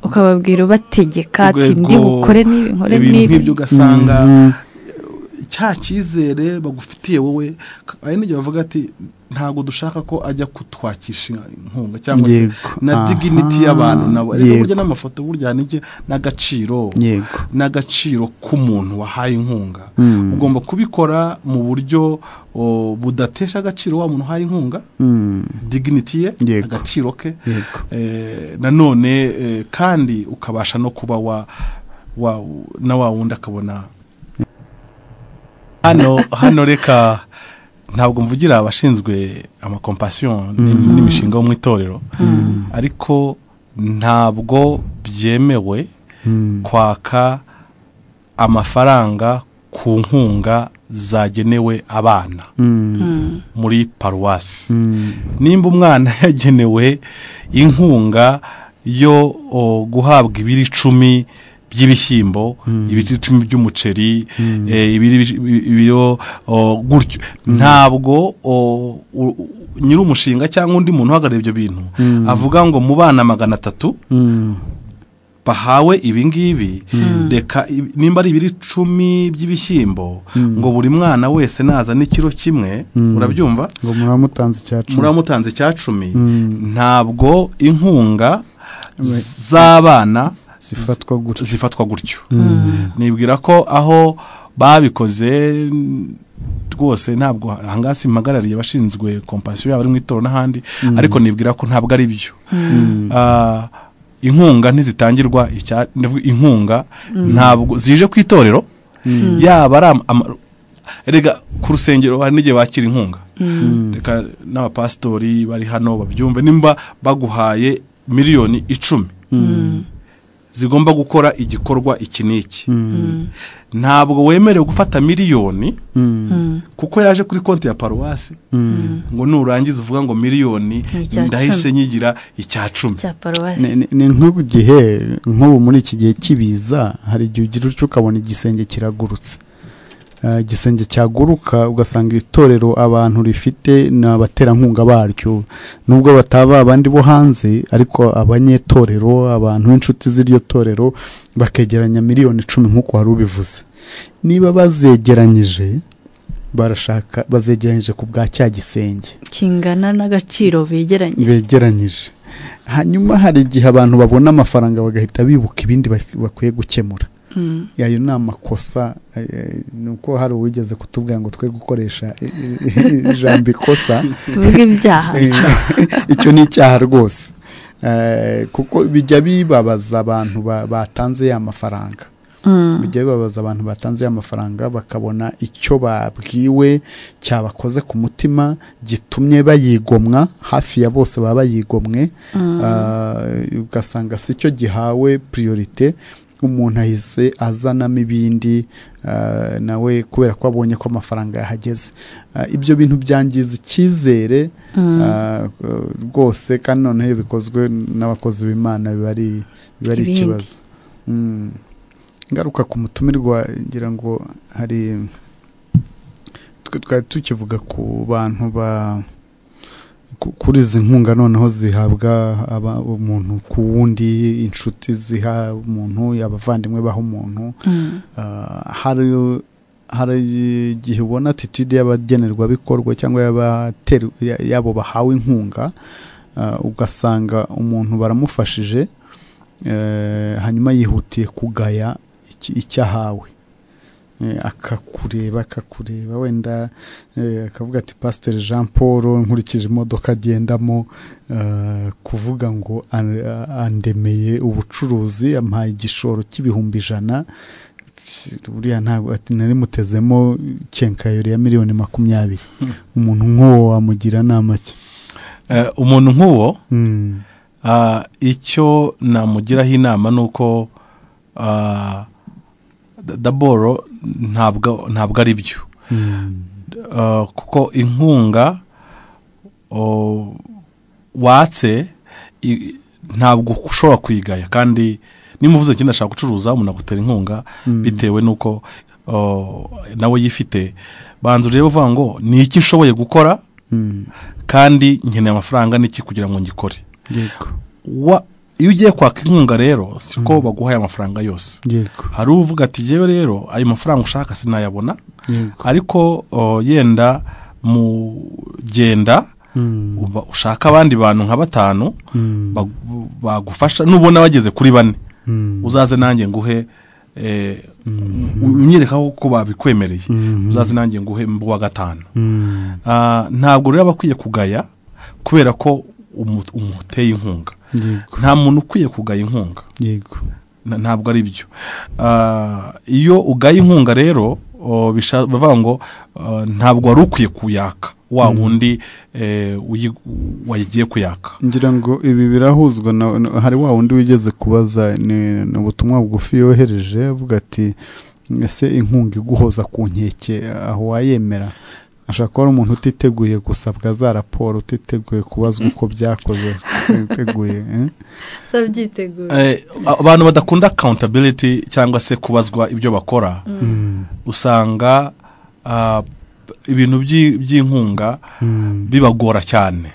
ukababwira ubategeka ati ndi bukore n'ibi, ugasanga cya cyizere bagufitiye wowe ari n'igihe bavuga ati ntabwo dushaka ko ajya kutwakisha inkunga cyangwa se na dignity y'abantu nabo ariko burya n'amafoto burya n'iki n'agaciro k'umuntu wahaye inkunga ugomba kubikora mu buryo budatesha agaciro wa muntu uhaye inkunga dignity ye agaciro ke nanone kandi ukabasha no kuba na wa wundi akabona hano reka ntabwo mvugira abashinzwe amakompasiyo n'imishinga yo mu itorero ariko ntabwo byemewe kwaka amafaranga ku nkunga zagenewe abana muri paruwasi nimba umwana yagenewe inkunga yo guhabwa ibiro 10 by'ibishyimbo ibiro 10 by'umuceri ibiro gutyo ntabwo nyiri umushinga cyangwa undi muntu uhagarariye ibyo bintu avuga ngo mu bana 300 bahawe ibingibi reka nimba ari ibiri 10 by'ibishyimbo ngo buri mwana wese naza n'ikiro kimwe urabyumva ngo muramutanze cya 10 ntabwo inkunga z'abana zifatwa gutyo nibwira ko aho babikoze rwose ntabwo hangasi mpagarariye bashinzwe kompasiyo yabo ari mu itorero n'ahandi ariko nibwira ko ntabwo ari byo inkunga ntizitangirwa inkunga ntabwo zije ku itorero yaba ari rega ku rusengero hari n'igihe bakira inkunga reka n'abapasitori bari hano babyumve nimba baguhaye miliyoni 10 zigomba gukora igikorwa iki n'iki ntabwo wemerewe gufata miliyoni kuko yaje kuri konti ya paruwasi ngo nurangiza uvuga ngo miliyoni ndahise nyigira icya 10 ni nk'ubu gihe nk'ubu muri iki gihe kibiza hari igihe ugira uco ukabona igisenge kiragurutse igisenge cyaguruka ugasanga itorero abantu rifite n'abaterankunga baryo nubwo bataba abandi bo hanze ariko abanyetorero abantu b'inshuti z'iryo torero bakegeranya miliyoni 10 nk'uko wari ubivuze niba bazegeranyije barashaka bazegeranyije ku bwa cya gisenge kingana n'agaciro begeranyije hanyuma hari igihe abantu babona amafaranga bagahita bibuka ibindi bakwiye gukemura yayo ni amakosa nuko hari uwigeze kutubwira ngo twe gukoresha ijambo ikosa ibyaha icyo ni icyaha rwose kuko bijya bibabaza abantu batanze ya mafaranga bijya bibabaza abantu batanze ya mafaranga bakabona icyo babwiwe cyabakoze ku mutima gitumye bayigomwa hafi ya bose baba bayigomwe ugasanga si cyo gihawe priorite umuntu ahise azanamo ibindi nawe kubera ko abonye ko amafaranga yahageze ibyo bintu byangiza icyizere rwose kandi noneho iyo bikozwe n'abakozi b'Imana biba ari ikibazo ngaruka ku mutumirwa ngira ngo hari twari tukivuga ku bantu kuri izi nkunga noneho zihabwa umuntu ku wundi inshuti ziha umuntu abavandimwe baho umuntu hari igihe ubona attitude y'abagenerwabikorwa cyangwa yabo bahawe inkunga ugasanga umuntu baramufashije hanyuma yihutiye kugaya icyahawe akakureba wenda akavuga ati Pastor Jean Paul nkurikije imodoka agendamo kuvuga ngo andemeye ubucuruzi ampaye igishoro cy'ibihumbi 100 buriya ntabwo ati nari mutezemo kenkayori ya miliyoni 20 umuntu nk'uwo wamugira nama ki umuntu nk'uwo icyo namugiraho inama nuko daboro ntabwo ari byo kuko inkunga watse ntabwo ushobora kwigaya kandi nimuvuze ikindi ashaka gucuruza umuntu agutera inkunga bitewe nuko nawe yifite banza urebe uvuga ngo ni iki nshoboye gukora kandi nkeneye amafaranga n'iki kugira ngo ngikore iyo ugiye kwaka inkunga rero siko baguhaye amafaranga yose hari uvuga ati jewe rero ayo mafaranga ushaka sinayabona ariko yenda mugenda ushaka abandi bantu nka 5 bagufasha nubona bageze kuri 4 uzaze nanjye nguhe unyereka ko babikwemereye uzaze nanjye nguhe mbu wa 5 ntabwo rero bakwiye kugaya kubera ko umuteye inkunga nta muntu ukwiye kugaya inkunga yego ntabwo ari byo iyo ugaye inkunga rero bavuga ngo ntabwo wari ukwiye kuyaka wa wundi wagiye kuyaka ngira ngo ibi birahuzwa hari wa wundi wigeze kubaza ni ubutumwa bugufi yohereje avuga ati ese inkunga iguhoza ku nkeke aho wayemera ashaka ko ari umuntu utiteguye gusabwa za raporo utiteguye kubazwa uko byakoze utiteguye abantu badakunda accountability cyangwa se kubazwa ibyo bakora usanga ibintu by'inkunga bibagora cyane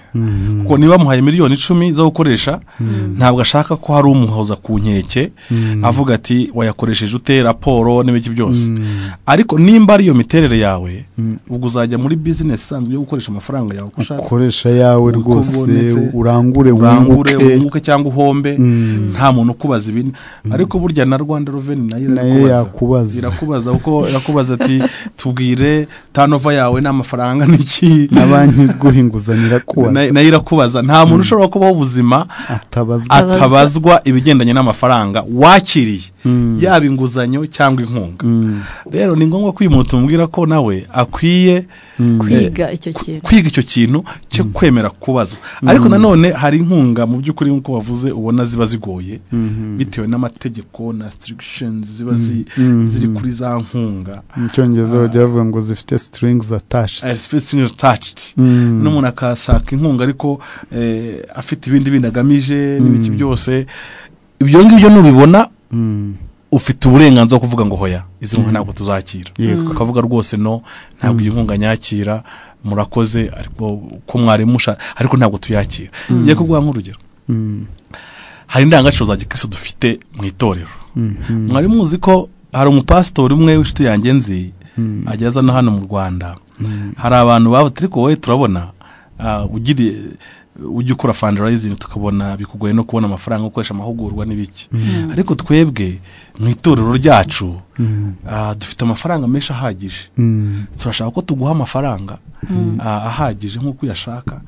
kuko niba muhaye miliyoni 10 zo gukoresha ntabwo ashaka ko hari umuhoza ku nkeke avuga ati wayakoresheje ute raporo n'ibiki byose ariko nimba ari iyo miterere yawe ubwo uzajya muri business isanzwe yo gukoresha amafaranga yawe ukoresha yawe rwose urangure wunguke cyangwa uhombe nta muntu ukubaza ibintu ariko burya na Rwanda Revenue nayo irakubaza uko irakubaza ati tubwire turnover yawe n'amafaranga niki na banki guhinguzanya irakubaza nayo irakubaza nta muntu ushobora kubaho ubuzima atabazwa ibigendanye n'amafaranga wakiriye yaba inguzanyo cyangwa inkunga rero ni ngombwa ko uyu muntu tumubwira ko nawe akwiye kwiga icyo kintu cyo kwemera kubazwa ariko nanone hari inkunga mu by'ukuri nk'uko bavuze ubona ziba zigoye bitewe n'amategeko na restrictions ziba ziri kuri za nkunga mu cyongereza bavuga ngo zifite strings attached n'umuntu akashaka inkunga ariko afite ibindi agamije n'ibiki byose ibyo ngibyo nubibona ufite uburenganzira bwo kuvuga ngo hoya izi nkunga ntabwo tuzakira ukavuga rwose no ntabwo iyi nkunga nyakira murakoze ariko ko mwarimusha ariko ntabwo tuyakira ngiye kuguha nk'urugero hari indangagaciro za gikristo dufite mu itorero mwari muzi ko hari umupastori umwe w'inshuti yanjye nzi ageza no hano mu Rwanda hari abantu bavuze ariko wowe turabona ujya ukora fundraising tukabona bikugoye no kubona amafaranga ukoresha amahugurwa n'ibiki ariko twebwe mu itorero ryacu dufite amafaranga menshi ahagije turashaka ko tuguha amafaranga ahagije nk'uko uyashaka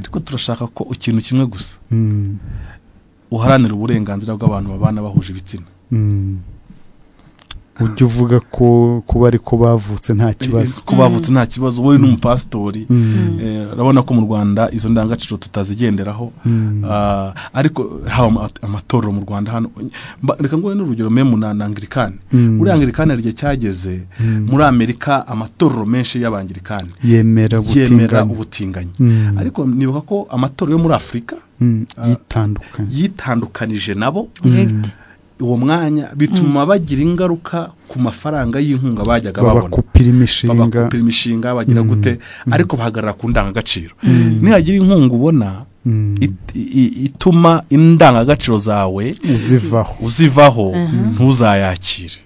ariko turashaka ko ikintu kimwe gusa uharanira uburenganzira bw'abantu babana bahuje ibitsina ujya uvuga ko kuba ariko bavutse nta kibazo ko bavutse nta kibazo wowe n'umupastori urabona ko mu Rwanda izo ndangagaciro tutazigenderaho ariko haba amatorero mu Rwanda hano reka ngoye n'urugero memu na Anglikani uri Anglikani rye cyageze muri Amerika amatorero menshi y'abanglikani yemera ubutinganyi ariko nibuka ko amatorero yo muri Afrika yitandukanije nabo uwo mwanya bituma bagira ingaruka ku mafaranga y'inkunga bajyaga babona babakupira imishinga bagira gute ariko bahagarara ku ndangagaciro nihagira inkunga ubona ituma indangagaciro zawe uzivaho ntuzayakire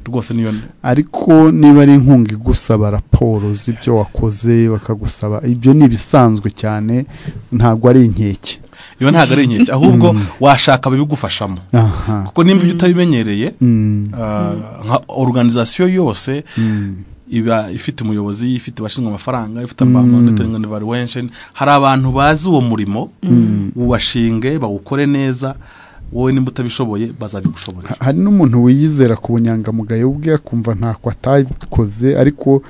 rwose niyo ariko niba ari inkunga igusaba raporo z'ibyo wakoze bakagusaba ibyo ni ibisanzwe cyane ntabwo ari inkeke iyo ntabwo ari inkeke ahubwo washaka bibigufashamo kuko nimba ibyo utabimenyereye nka organization yose iba ifite umuyobozi ifite abashinzwe amafaranga ifite monitoring and evaluation hari abantu bazi uwo murimo ubashinge bawukore neza wowe nimba utabishoboye bazabigushoborera hari n'umuntu wiyizera ku bunyangamugayo ubwe akumva ntako atabikoze ariko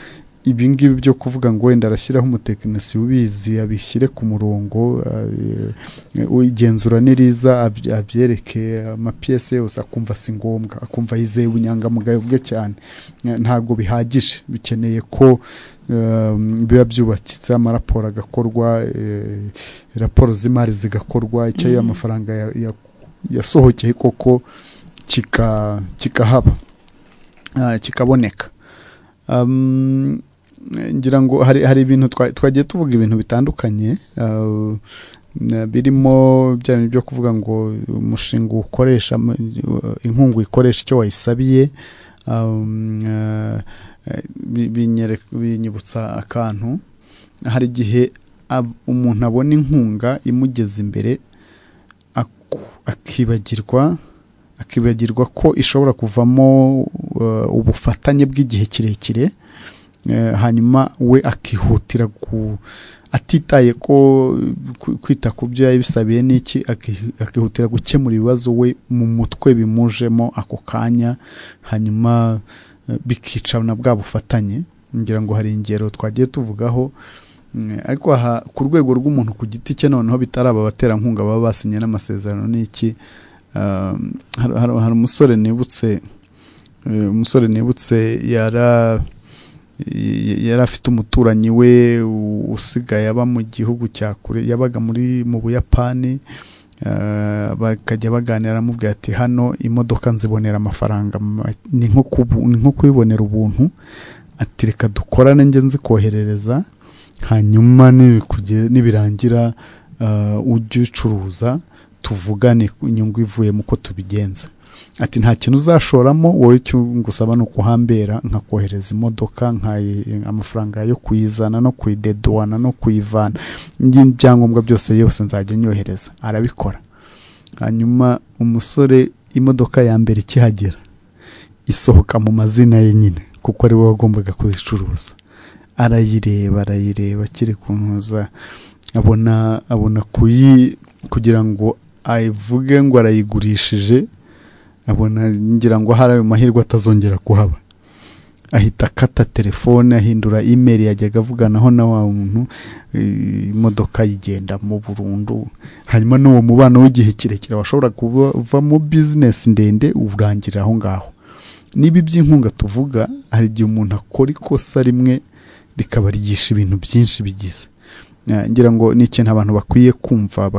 ibi ngibi byo kuvuga ngo wenda arashyiraho umutekinisiye ubizi abishyire ku murongo igenzura niriza abyereke amapiyese yose akumva si ngombwa akumva yizeye ubunyangamugayo bwe cyane ntabwo bihagije bikeneye ko biba byubakitse amaraporo agakorwa raporo z'imari zigakorwa icyo amafaranga yasohokeye koko kikahaba kikaboneka ngira ngo hari ibintu twagiye tuvuga ibintu bitandukanye birimo byo kuvuga ngo umushinga ukoresha inkunga ikoresha icyo wayisabiye binyibutsa akantu. Hari igihe umuntu abona inkunga imugeza imbere akibagirwa ko ishobora kuvamo ubufatanye bw'igihe kirekire, hanyuma we akihutira atitaye ko kwita ku byo yabisabiye n'iki, akihutira gukemura ibibazo we mu mutwe bimujemo ako kanya, hanyuma bikica na bwa bufatanye. Ngira ngo hari ingero twagiye tuvugaho, ariko aha ku rwego rw'umuntu ku giti cye noneho bitaraba abaterankunga baba basinye n'amasezerano n'iki. Hari umusore nibutse yari afite umuturanyi we usigaye aba mu gihugu cya kure, yabaga mu Buyapani, bakajya baganira, aramubwira ati hano imodoka nzibonera amafaranga, ni nko kubibonera ubuntu, ati reka dukorane njye nzikoherereza, hanyuma nibirangira ujye ucuruza, tuvugane inyungu ivuye mu ko tubigenza. Ati nta kintu uzashoramo, wowe icyo ngusaba ni ukuhambera nkakohereza imodoka, amafaranga yo kuyizana no kuyideduana no kuyivana, ibyangombwa byose yose nzajya nyohereza. Arabikora. Hanyuma umusore imodoka ya mbere ikihagera isohoka mu mazina ye nyine, kuko ari we wagombaga kuzicuruza. Arayireba kiri kuntuza, abona kugira ngo ayivuge ngo arayigurishije, abona ngira ngo hari ayo mahirwe atazongera kuhaba. Ahita akata telefone, ahindura email yajyaga avuganaho na wa muntu, imodoka yigenda mu burundu. Hanyuma n'uwo mubano w'igihe kirekire washobora kuva mu business ndende urangira aho ngaho. Nibi by'inkunga tuvuga, hari igihe umuntu akora ikosa rimwe rikaba rigisha ibintu byinshi bigize. Ngira ngo ni ikintu abantu bakwiye kumva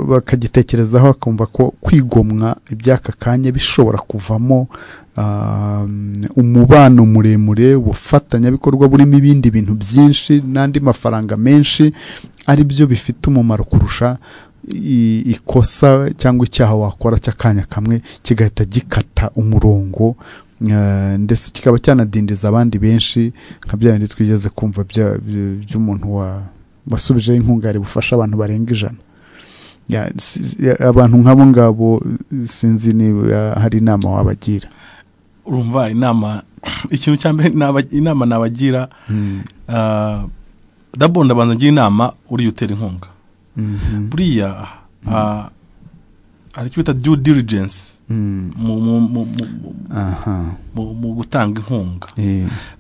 bakagitekerezaho, bakumva ko kwigomwa iby'aka kanya bishobora kuvamo umubano muremure, ubufatanyabikorwa burimo ibindi bintu byinshi n'andi mafaranga menshi, ari byo bifite umumaro kurusha ikosa cyangwa icyaha wakora cy'akanya kamwe kigahita gikata umurongo, ndetse kikaba cyanadindiza abandi benshi, nka bya bindi twigeze kumva by'umuntu basubije inkunga ari bufasha abantu barenga 100. Abantu nk'abo ngabo sinzi niba hari inama wabagira. Urumva inama, ikintu cyambere inama nabagira, dabonda banzagira inama uri utera inkunga. Buriya ari cyita due diligence mu gutanga inkunga.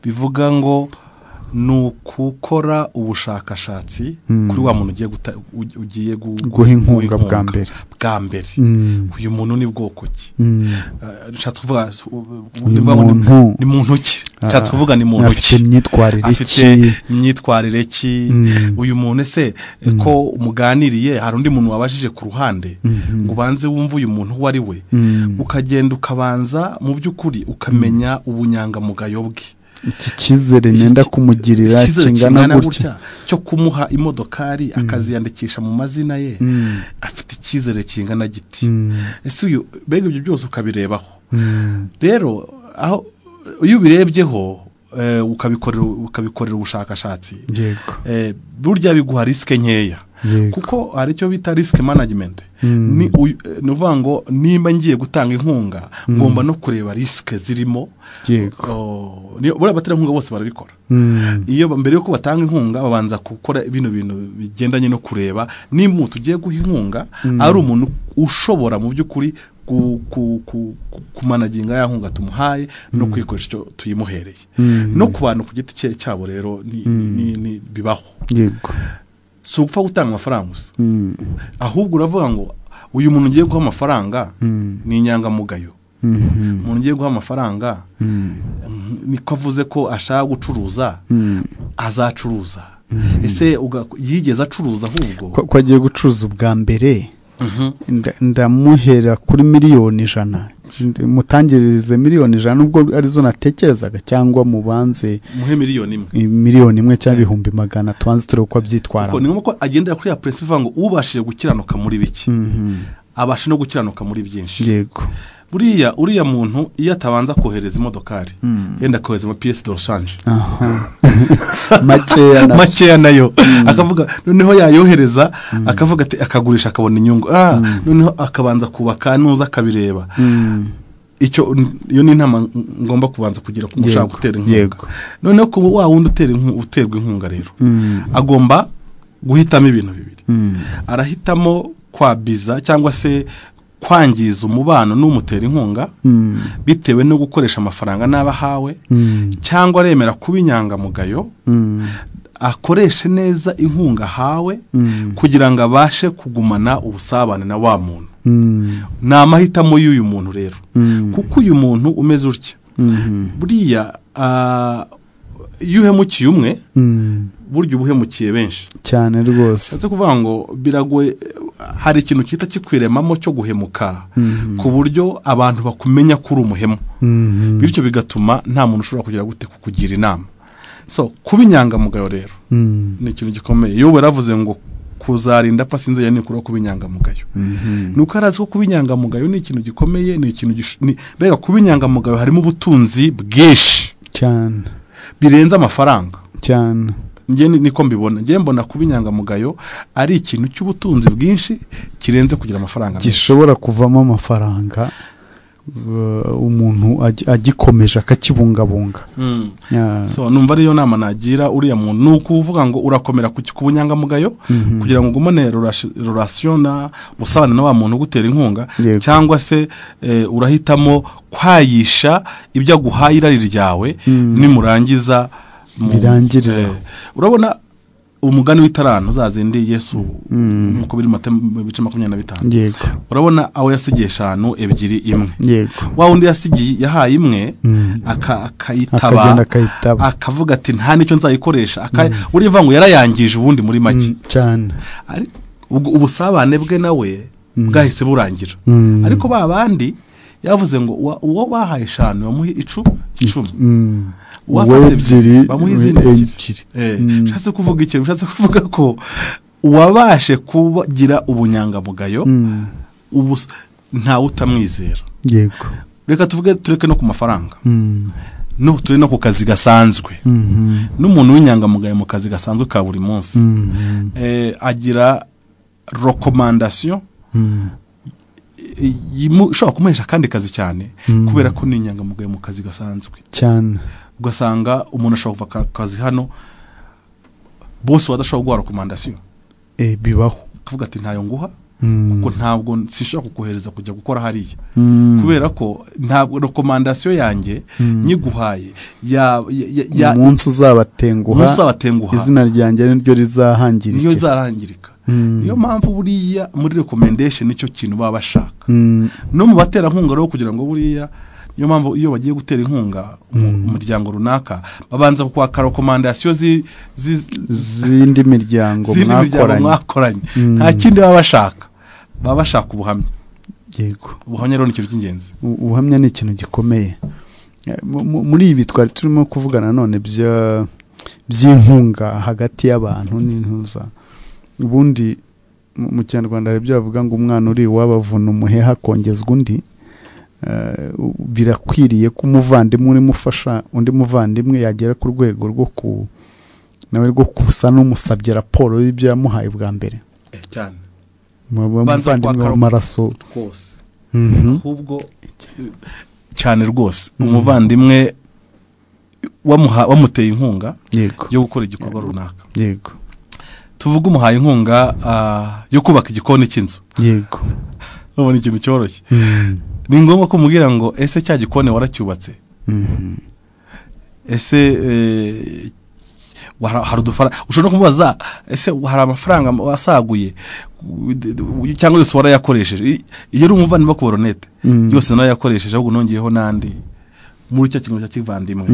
Bivuga ngo nukukora ubushakashatsi kuri wa muntu ugiye guha inkunga bwa mbere. Uyu muntu ni bwoko ki? Nshatse kuvuga ni muntu ki? Nshatse kuvuga ni muntu ki? Afite imyitwarire ki? Uyu muntu ese ko umuganiriye hari undi muntu wabashije ku ruhande ngo banze wumva uyu muntu uwo ari we, ukagenda ukabanza mu by'ukuri ukamenya ubunyangamugayo bwe. Iki kizere nenda kumugirira kingana gutya cyo kumuha imodokari akaziyandikisha mu mazina ye, afite ikizere kingana giti. Ese uyu bega ibyo byose ukabirebaho. Rero aho iyo ubirebyeho ukabikorera ubushakashatsi, burya biguha risk nkeya, kuko hari icyo bita risk management. Ni uvuga ngo nimba ngiye gutanga inkunga ngomba no kureba risk zirimo. Buriya abaterankunga bose barabikora. Iyo mbere yo batanga inkunga babanza gukora ibintu bigendanye no kureba nimba tugiye guha inkunga ari umuntu ushobora mu by'ukuri kumanaginga ya nkunga tumuhaye no kwikoresha icyo tuyimuhereye. No ku bantu ku giti cyabo rero ni bibaho. Si upfa gutanga amafaranga gusa, ahubwo uravuga ngo uyu muntu ugiye guha amafaranga ni inyangamugayo. Umuntu ugiye guha amafaranga niko avuze ko ashaka gucuruza, azacuruza. Ese yigeze acuruza ahubwo ko agiye gucuruza ubwa mbere? Ndamuhera kuri 1,100,000, mutangiririze 1,100,000 nubwo arizo natekerezaga, cyangwa mubanze muhe 1,000,000 1,000,000 cyangwa 100,000 tubanze turebe uko abyitwara. Kuko ni ngombwa ko agendera kuri ya principle ngo ubashije gukiranuka muri biki abashe no gukiranuka muri byinshi. Yego. uriya muntu iyo atabanza kohereza imodokari yenda kohereza ama pièce de rechange makeya nayo akavuga noneho yayohereza akavuga ati akagurisha akabona inyungu noneho akabanza kubaka nuza akabireba icyo iyo ni intama ngomba kubanza kugira ku mushaka gutera inkunga noneho ko wa wundi uterwa inkunga rero agomba guhitamo ibintu bibiri arahitamo kwabiza cyangwa se kwangiza umubano n'umutera inkunga bitewe no gukoresha amafaranga n'abahawe cyangwa aremera kuba inyangamugayo akoreshe neza inkunga hawe kugira ngo abashe kugumana ubusabane na wa muntu ni amahitamo y'uyu muntu rero kuko uyu muntu umeze utya buriya iyo uhemukiye umwe burya ubuhemukiye benshi cyane rwose ndetse kuvuga ngo biragoye hari ikintu kita kikwiremamo cyo guhemuka ku buryo abantu bakumenya ko uri umuhemu bityo bigatuma nta muntu ushobora kugira gute kukugira inama so kuba inyangamugayo rero ni ikintu gikomeye iyo baravuze ngo kuzarinda apfa sinze yani kuro kuba inyangamugayo nuko arazi ko kuba inyangamugayo ni ikintu gikomeye ni ikintu bega kuba inyangamugayo harimo ubutunzi bwinshi cyane birenze amafaranga cyane nge niko mbibona nge mbona kuba inyangamugayo ari ikintu cy'ubutunzi bwinshi kirenze kugira amafaranga gishobora kuvamo amafaranga umuntu agikomeje akakibungabunga so numva ariyo nama nagira uriya muntu nuko uvuga ngo urakomera ku bunyangamugayo kugira ngo ugumane relation na busabana na wa muntu gutera inkunga cyangwa se urahitamo kwayisha ibyo aguhaye irari ryawe nimurangiza birangirira urabona umugani w'itarantu zazindi Yesu muko biri bice 25 yego urabona aho yasigiye 5 ebyiri imwe yego wa undi yasigiye yahaye imwe akayitaba akavuga ati nta nicyo nzayikoresha uriva ngo yarayangije ubundi muri make cyane ubusabane bwe nawe bwahise burangira ariko babandi yavuze ngo uwo bahaye 5 bamuhe 10 ebyiri bishatse kuvuga iki bishatse kuvuga ko wabashe kugira ubunyangamugayo nta utamwizera yego reka tuvuge tureke no ku mafaranga no turi no ku kazi gasanzwe n'umuntu w'inyangamugayo mu kazi gasanzwe ka buri munsi agira recommandation ushobora kumuhesha kandi kazi cyane kubera ko ni inyangamugayo mu kazi gasanzwe cyane ugasanga umuntu ashobora kuva kazi hano bose wadashobora guha recommandation bibaho kuvuga ati ntayo nguha kuko ntabwo sishaka kukohereza kujya gukora hariya kubera ko ntabwo recommandation yanjye nyiguhaye ya umunsi uzabatenguha izina ryanjye niryo rizahangirika niyo mpamvu buriya muri recommendation nicyo kintu baba bashaka no mu batera nkunga rero kugira ngo buriya niyo mpamvu iyo bagiye gutera inkunga umuryango runaka babanza kwaka recommandation zindi miryango mwakoranye nta kindi baba bashaka ubuhamya yego ubuhamya rero ni ikintu cy'ingenzi ubuhamya ni ikintu gikomeye muri ibi twari turimo kuvugana none by'inkunga hagati y'abantu n'intuza ubundi mu Kinyarwanda hari byavuga ngo umwana uri wabavuna umuheha kongezwa undi birakwiriye ko umuvandimwe uri mufasha undi muvandimwe yagera ku rwego rwo kusa n'umusabye raporo y'ibyo yamuhaye bwa mbere cyane umuvandimwe w'amaraso rwose ahubwo cyane rwose umuvandimwe wamuteye inkunga yo gukora igikorwa runaka yego tuvuga umuhaye inkunga yo kubaka igikoni cy'inzu yego ubona ikintu cyoroshye ni ngombwa ko mubwira ngo ese cya gikoni waracyubatse ese hari udufaranga ushobora kumubaza ese hari amafaranga wasaguye cyangwa yose warayakoresheje iyo uri umuvandimwe ku boronete yose narayakoresheje ahubwo nongeyeho n'andi muri cya kintu cya kivandimwe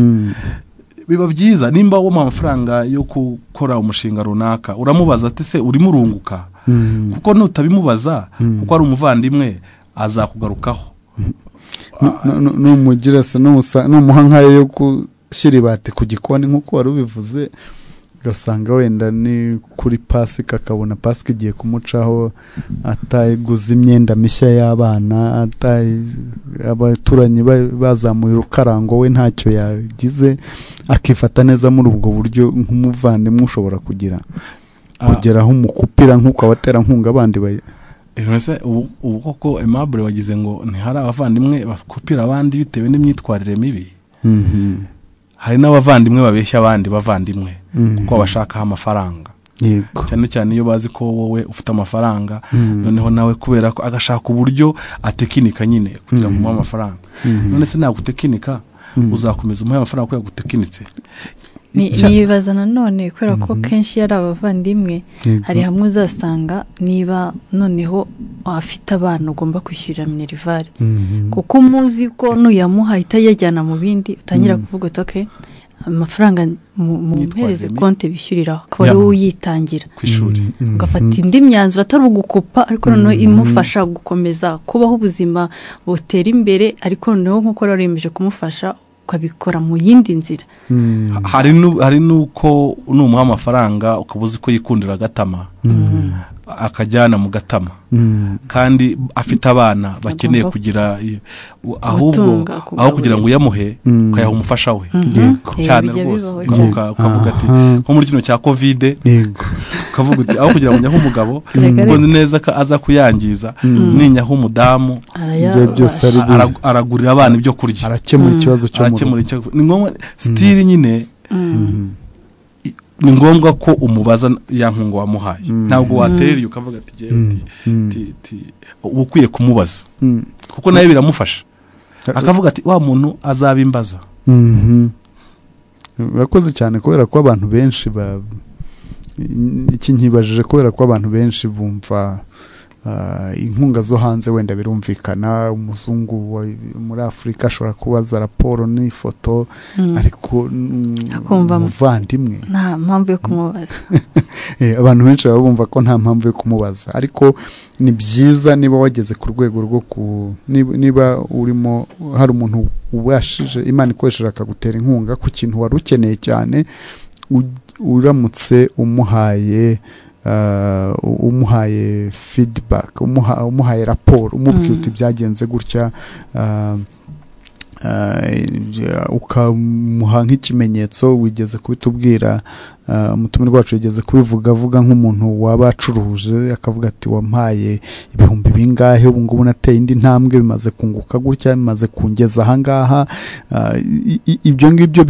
biba byiza nimba wo amafaranga yo gukora umushinga runaka uramubaza ati se urimo urunguka kuko nutabimubaza kuko ari umuvandimwe azakugarukaho numugira se n'umuhankaye yo gushyira ibati ku gikoni nk'uko wari ubivuze ugasanga wenda ni kuri pasika akabona pasika igiye kumucaho ataguze imyenda mishya y'abana, abaturanyi bazamuye urukarango we ntacyo yagize, akifata neza muri ubwo buryo nk'umuvandimwe ushobora kugeraho umukupira nk'uko abaterankunga abandi ubu koko Aimable wagize ngo ntihari abavandimwe bakupira abandi bitewe n'imyitwarire mibi. Hari n'abavandimwe babeshya abandi bavandimwe kuko bashakaho amafaranga, cyane cyane iyo bazi ko wowe ufite amafaranga, noneho nawe kubera ko agashaka uburyo atekinika nyine kugira ngo umuhe amafaranga. None se ntabwo utekinika uzakomeza umuhe amafaranga kuko yagutekinitse. Nibaza nanone kubera ko kenshi yari abavandimwe, hari hamwe uzasanga niba noneho afite abana ugomba kwishyurira minerivare, kuko umuzi ko nuyamuha ahita yajyana mu bindi, utangira kuvuga uti okay, amafaranga mumpereze konti bishyuriraho, akaba ari uyitangira ku ishuri, ugafata indi myanzuro atari ugukupa, ariko noneho imufasha gukomeza kubaho ubuzima butera imbere, ariko noneho nk'uko rarimeje kumufasha ukabikora mu yindi nzira. Hari nuko numuha amafaranga ukabuzi ko yikundira gatama, akajyana mu gatama, kandi afite abana bakeneye kugira, ahubwo aho kugira ngo uyamuhe ukayaha umufasha we cyane rwose. Ukavuga ati nko muri kino cya covid, ukavuga uti aho kugira ngo njyaho umugabo uzi neza ko aza kuyangiza, ninyaho umudamu aragurira abana ibyo kurya, arakemura ikibazo cyo mu rugo. Ni ngombwa stili nyine, ni ngombwa ko umubaza ya nkunga wamuhaye, ntabwo waterera ukavuga ati ukwiye kumubaza, kuko nawe biramufasha, akavuga ati wa muntu azabimbaza. Urakoze cyane, kubera ko abantu benshi iki nkibajije, kubera ko abantu benshi bumva inkunga zo hanze wenda birumvikana, umuzungu muri Afurika ashobora kubaza raporo n'ifoto, ariko umuvandimwe nta mpamvu yo kumubaza. Abantu benshi baba bumva ko nta mpamvu yo kumubaza, ariko ni byiza niba wageze ku rwego rwo niba urimo, hari umuntu ubashije, Imana ikoresheje akagutera inkunga ku kintu wari ukeneye cyane, uramutse umuhaye feedback, umuhaye raporo, umubwiye uti byagenze gutya, ukamuha nk'ikimenyetso, wigeze kubitubwira, umutumirwa wacu yigeze kubivuga, avuga nk'umuntu waba acuruje akavuga ati wampaye ibihumbi bingahe, ubu ngubu nateye indi ntambwe, bimaze kunguka gutya, bimaze kungeza ahangaha. Ibyo ngibyo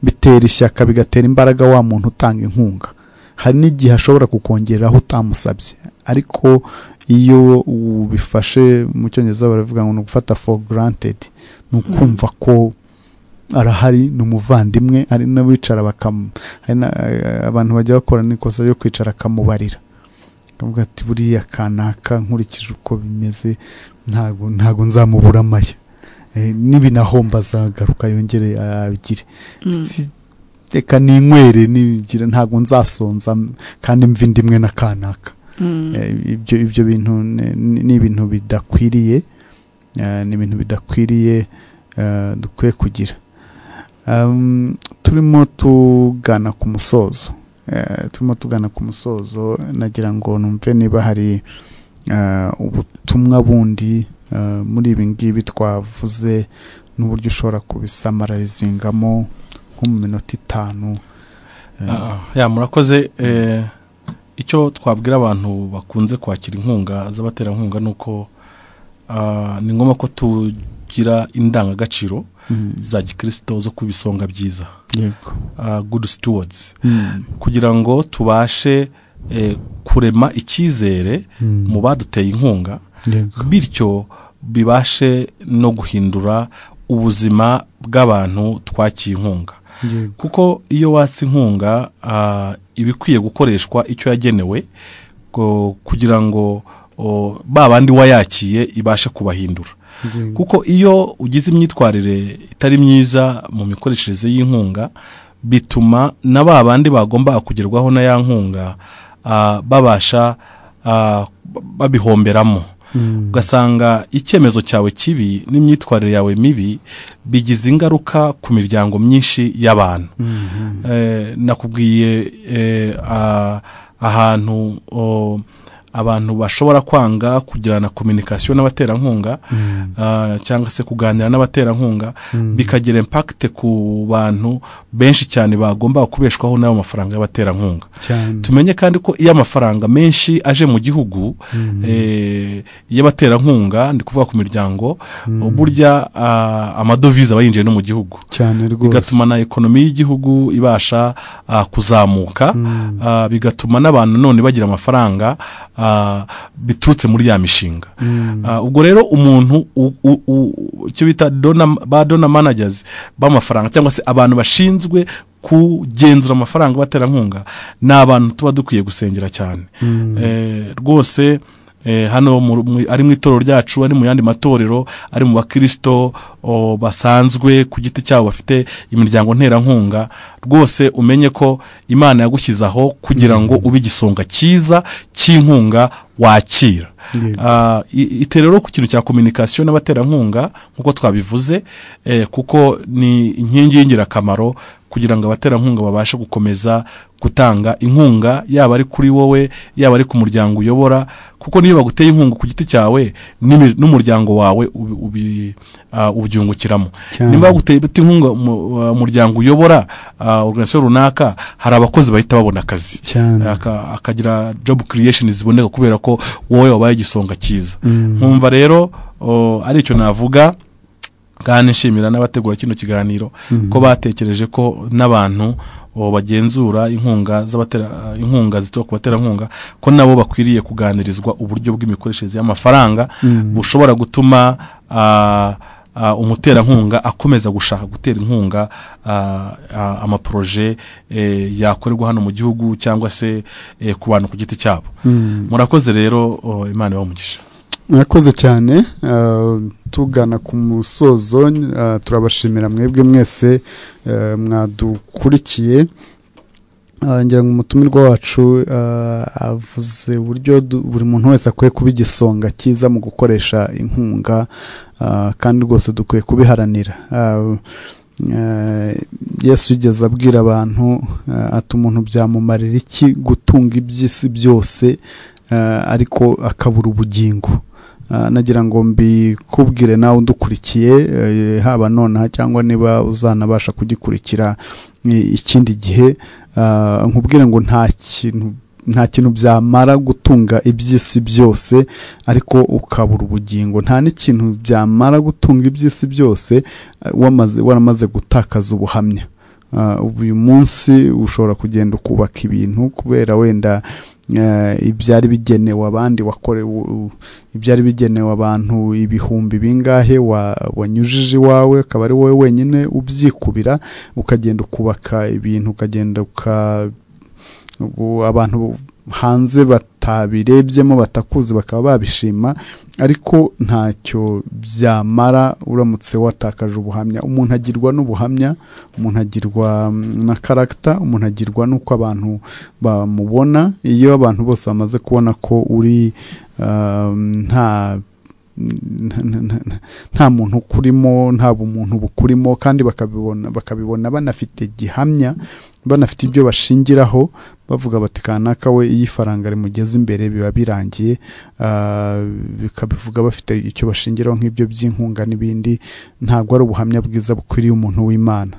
bitera ishyaka, bigatera imbaraga wa muntu utanga inkunga. Hari n'igihe ashobora kukongeraho utamusabye, ariko iyo ubifashe, mu cyongereza baravuga ngo ni ugufata for granted, ni ukumva ko arahari, ni umuvandimwe. Hari n'abicara abantu bajya bakora n'ikosa ryo kwicara akamubarira, akavuga ati buriya kanaka nkurikije uko bimeze ntago nzamubura amaya, n'ibinahomba azagaruka yongere abigire, reka ninywere nigira, ntago nzasonza kandi mva indimwe na kanaka. Ibyo bintu ni ibintu bidakwiriye, ni ibintu bidakwiriye dukwiye kugira. Turimo tugana ku musozo, nagira ngo numve niba hari ubutumwa bundi muri ibi ngibi twavuze, n'uburyo ushobora kubisamarizingamo nko mu minota 5. Murakoze. Icyo twabwira abantu bakunze kwakira inkunga z'abaterankunga nuko ni ngombwa ko tugira indangagaciro za gikristo zo kubisonga byiza, good stewards, kugira ngo tubashe kurema icyizere mu baduteye inkunga, bityo bibashe no guhindura ubuzima bw'abantu twakiye inkunga. Kuko iyo watse inkunga ibikwiye gukoreshwa icyo yagenewe, kugira ngo babandi wayakiye ibashe kubahindura. Kuko iyo ugize imyitwarire itari myiza mu mikoreshereze y'inkunga, bituma na babandi bagomba kugerwaho na ya nkunga babasha babihomberamo, ugasanga icyemezo cyawe kibi n'imyitwarire yawe mibi bigize ingaruka ku miryango myinshi y'abantu. Nakubwiye ahantu abantu bashobora kwanga kugirana communication n'abaterankunga cyangwa se kuganira n'abaterankunga bikagira impact ku bantu benshi cyane bagomba kubeshwaho n'ayo mafaranga y'abaterankunga. Tumenye kandi ko iyo amafaranga menshi aje mu gihugu y'abaterankunga ndi kuvuga ku miryango burya amadovize abayinjiye no mu gihugu bigatuma na ekonomi y'igihugu ibasha kuzamuka, bigatuma n'abantu none bagira amafaranga biturutse muri ya mishinga. Ubwo rero umuntu cyo bita donor managers b'amafaranga cyangwa se abantu bashinzwe kugenzura amafaranga baterankunga n'abantu tuba dukwiye gusengera cyane. Rwose hano ari mu itorero ryacu, ari mu yandi matorero, ari mu bakristo basanzwe ku giti cyabo bafite imiryango nterankunga, rwose umenye ko Imana yagushyizaho kugira ngo ube igisonga cyiza cy'inkunga wakira. Iterero ku kintu cya communication n'abaterankunga nkuko twabivuze, kuko ni inkingi y'ingirakamaro kugira ngo abaterankunga babashe gukomeza gutanga inkunga, yaba ari kuri wowe yaba ari ku muryango uyobora, kuko niyo baguteye inkunga ku giti cyawe n'umuryango wawe ubyungukiramo. Nimba baguteye inkunga umuryango uyobora organization runaka, hari abakozi bahita babona akazi, akagira job creation ziboneka kubera ko wowe wabaye igisonga cyiza. Nkumva rero ari icyo navuga, kandi nshimira n'abategura kino kiganiro ko batekereje ko n'abantu bagenzura inkunga zituruka ku baterankunga ko nabo bakwiriye kuganirizwa uburyo bw'imikoreshereze y'amafaranga bushobora gutuma umuterankunga akomeza gushaka gutera inkunga amaproje yakorerwa hano mu gihugu cyangwa se ku bantu ku giti cyabo. Murakoze rero, Imana ibamugisha. Murakoze cyane. Tugana ku musozo, turabashimira mwebwe mwese mwadukurikiye. Ngira ngo umutumirwa wacu avuze uburyo buri muntu wese akwiye kuba igisonga cyiza mu gukoresha inkunga, kandi rwose dukwiye kubiharanira. Yesu yigeze abwira abantu ati umuntu byamumarira iki gutunga iby'isi byose ariko akabura ubugingo. Nagira ngo mbikubwire nawe undukurikiye, haba nonaha cyangwa niba uzanabasha kugikurikira ikindi gihe, nkubwire ngo nta kintu byamara gutunga iby'isi byose ariko ukabura ubugingo. Nta n'ikintu byamara gutunga iby'isi byose waramaze gutakaza ubuhamya. Uyu munsi ushobora kugenda ukubaka ibintu kubera wenda ibyari bigenewe abandi ibyari bigenewe abantu ibihumbi bingahe wanyujije iwawe, akaba ari wowe wenyine ubyikubira, ukagenda ukubaka ibintu, ukagenda abantu hanze batabirebyemo batakuzi bakaba babishima, ariko ntacyo byamara uramutse watakaje ubuhamya. Umuntu agirwa n'ubuhamya, umuntu agirwa na character, umuntu agirwa n'uko abantu bamubona. Iyo abantu bose bamaze kubona ko uri nta muntu kurimo, nta bumuntu bukurimo, kandi bakabibona banafite gihamya, banafite ibyo bashingiraho, bavuga bati kanaka we iyi faranga rimugeze imbere biba birangiye, bikabivuga bafite icyo bashingiraho nk'ibyo by'inkunga n'ibindi. Ntabwo ari ubuhamya bwiza bukwiriye umuntu w'Imana.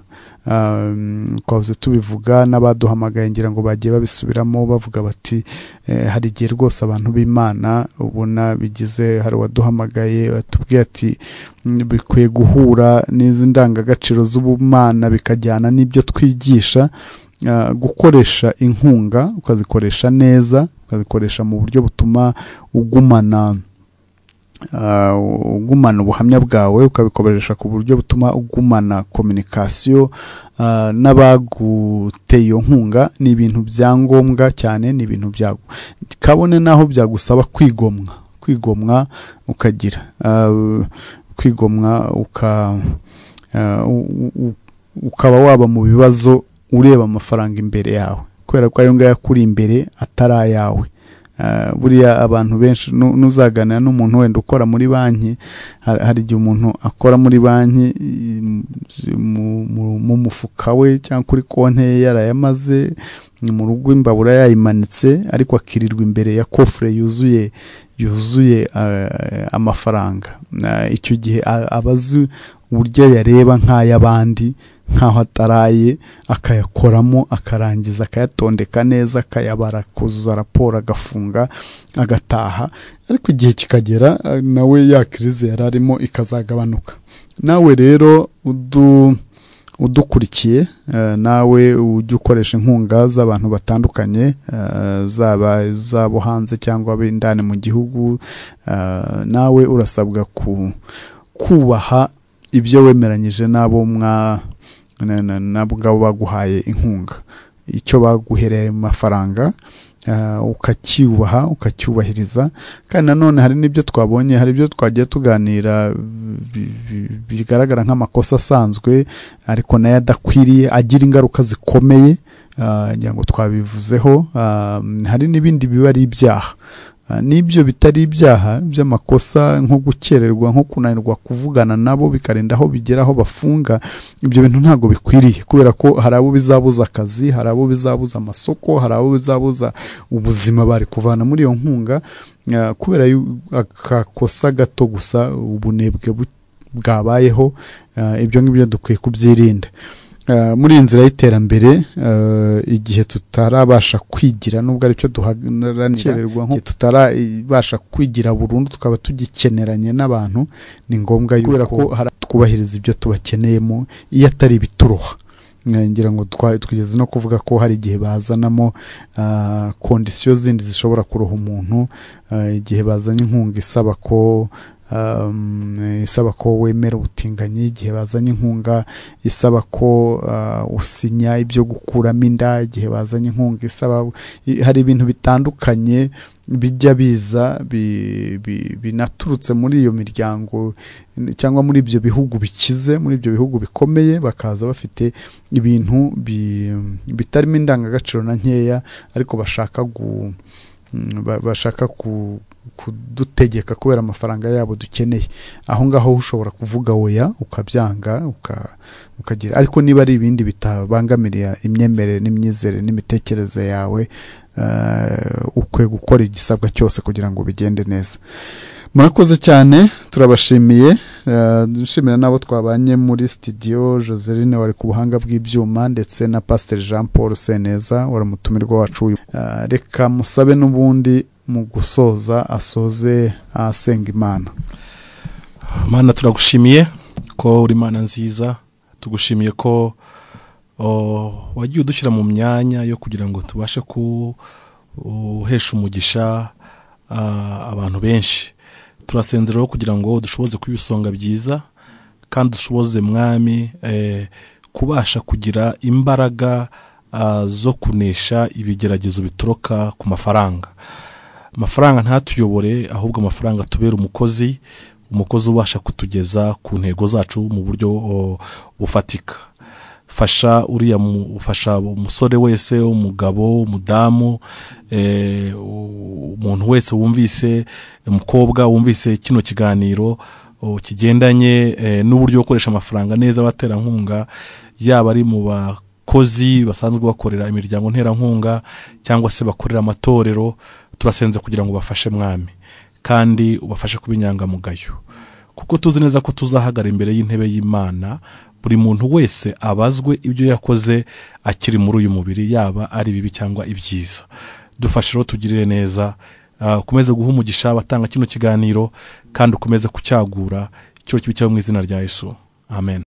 Twavuze tubivuga n'abaduhamagaye, ngira ngo bagiye babisubiramo bavuga bati hari igihe rwose abantu b'Imana ubona bigize, hari waduhamagaye atubwiye ati bikwiye guhura n'izi ndangagaciro z'ubumana bikajyana n'ibyo twigisha, gukoresha inkunga ukazikoresha neza, ukazikoresha mu buryo butuma ugumana ubuhamya bwawe, ukabikoresha ku buryo butuma ugumana communication n'abaguteye iyo nkunga. Ni ibintu byangombwa cyane, ni ibintu kabone naho byagusaba kwigomwa ukagira kwigomwa ukaba waba mu bibazo ureba amafaranga imbere yawe, kubera ko ayo ngaya kuri imbere atari ayawe. buriya abantu benshi nuzaganira n'umuntu wenda ukora muri banki, hari igihe umuntu akora muri banki mu mufuka we cyangwa kuri konti ye yarayamaze, mu rugo imbabura yayimanitse, ariko akirirwa imbere ya kofure yuzuye amafaranga. Icyo gihe abazi uburyo yareba nk'ay'abandi, nk'aho ataraye, akayakoramo, akarangiza, akayatondeka neza, akayabara, kuzuza raporo, agafunga, agataha. Ariko igihe kikagera nawe ya krize yararimo ikazagabanuka. Nawe rero udukurikiye, nawe ujya ukoresha inkunga z'abantu batandukanye, zaba izabo hanze cyangwa ab'indani mu gihugu, nawe urasabwa kubaha ibyo wemeranyije nabo ngabo baguhaye inkunga. Icyo baguhereye mu mafaranga ukacyubaha, ukacyubahiriza. Kandi nanone hari n'ibyo twabonye, hari ibyo twagiye tuganira bigaragara nk'amakosa asanzwe ariko nayo adakwiriye, agira ingaruka zikomeye, ngira ngo twabivuzeho. Hari n'ibindi biba ari ibyaha, n'ibyo bitari ibyaha by'amakosa, nko gukererwa, nko kunanirwa kuvugana nabo bikarinda aho bigera aho bafunga. Ibyo bintu ntabwo bikwiriye, kubera ko hari abo bizabuza akazi, hari abo bizabuza amasoko, hari abo bizabuza ubuzima bari kuvana muri iyo nkunga, kubera akakosa gato gusa, ubunebwe bwabayeho. Ibyo ngibyo dukwiye kubyirinda. Muri inzira y'iterambere, igihe tutarabasha kwigira, nubwo aricyo duharanira, nko tutarabasha kwigira burundu, tukaba tugikeneranye n'abantu, ni ngombwa yuko twubahiriza ibyo tubakeneyemo, iyo atari ibituruha. Ngira ngo twigeze no kuvuga ko hari igihe bazanamo kondisiyo zindi zishobora kuroha umuntu, igihe bazanye inkunga isaba ko wemera ubutinganyi, igihe bazanye inkunga isaba ko usinya ibyo gukuramo inda, igihe bazanye inkunga isaba, hari ibintu bitandukanye bijya biza binaturutse muri iyo miryango cyangwa muri ibyo bihugu bikize, muri ibyo bihugu bikomeye, bakaza bafite ibintu bitarimo indangagaciro na nkeya, ariko bashaka kudutegeka kubera amafaranga yabo dukeneye. Aho ngaho ushobora kuvuga oya, ukabyanga, ukagira. Ariko niba ari ibindi bitabangamira imyemerere n'imyizere n'imitekerereze yawe, ukwiye gukora igisabwa cyose kugira ngo bigende neza. Murakoze cyane, turabashimiye. Dushimira nabo twabanye muri studio, Joseline wari ku buhanga bw'ibyuma, ndetse na Pastor Jean Paul Seneza wari umutumirwa wacu. Reka musabe n'ubundi mu gusoza asoze asenga Imana. Mana, turagushimiye ko uri Imana nziza, tugushimiye ko wagiye udushyira mu myanya yo kugira ngo tubashe kuhesha umugisha abantu benshi. Turasenzeraho kugira ngo dushoboze kubisonga byiza, kandi dushoboze Mwami kubasha kugira imbaraga zo kunesha ibigeragezo bituruka ku mafaranga. Amafaranga ntatuyobore, ahubwo amafaranga tubera umukozi ubasha kutugeza ku ntego zacu mu buryo bufatika. Ufasha umusore wese, umugabo, umudamu, umuntu wese wumvise, umukobwa wumvise kino kiganiro kigendanye n'uburyo gukoresha amafaranga neza abaterankunga, yaba ari mu bakozi basanzwe bakorera imiryango nterankunga cyangwa se bakorera amatorero. Turasenze kugira ngo bafashe Mwami, kandi ubafashe kuba inyangamugayo, kuko tuzi neza ko tuzahagara imbere y'intebe y'Imana. Buri muntu wese abazwe ibyo yakoze akiri muri uyu mubiri, yaba ari bibi cyangwa ibyiza. Dufashe rero tugirire neza, ukomeze guha umugisha abatanga kino kiganiro, kandi ukomeze kucyagura icyo kibi cyawe mu izina rya Yesu. Amen.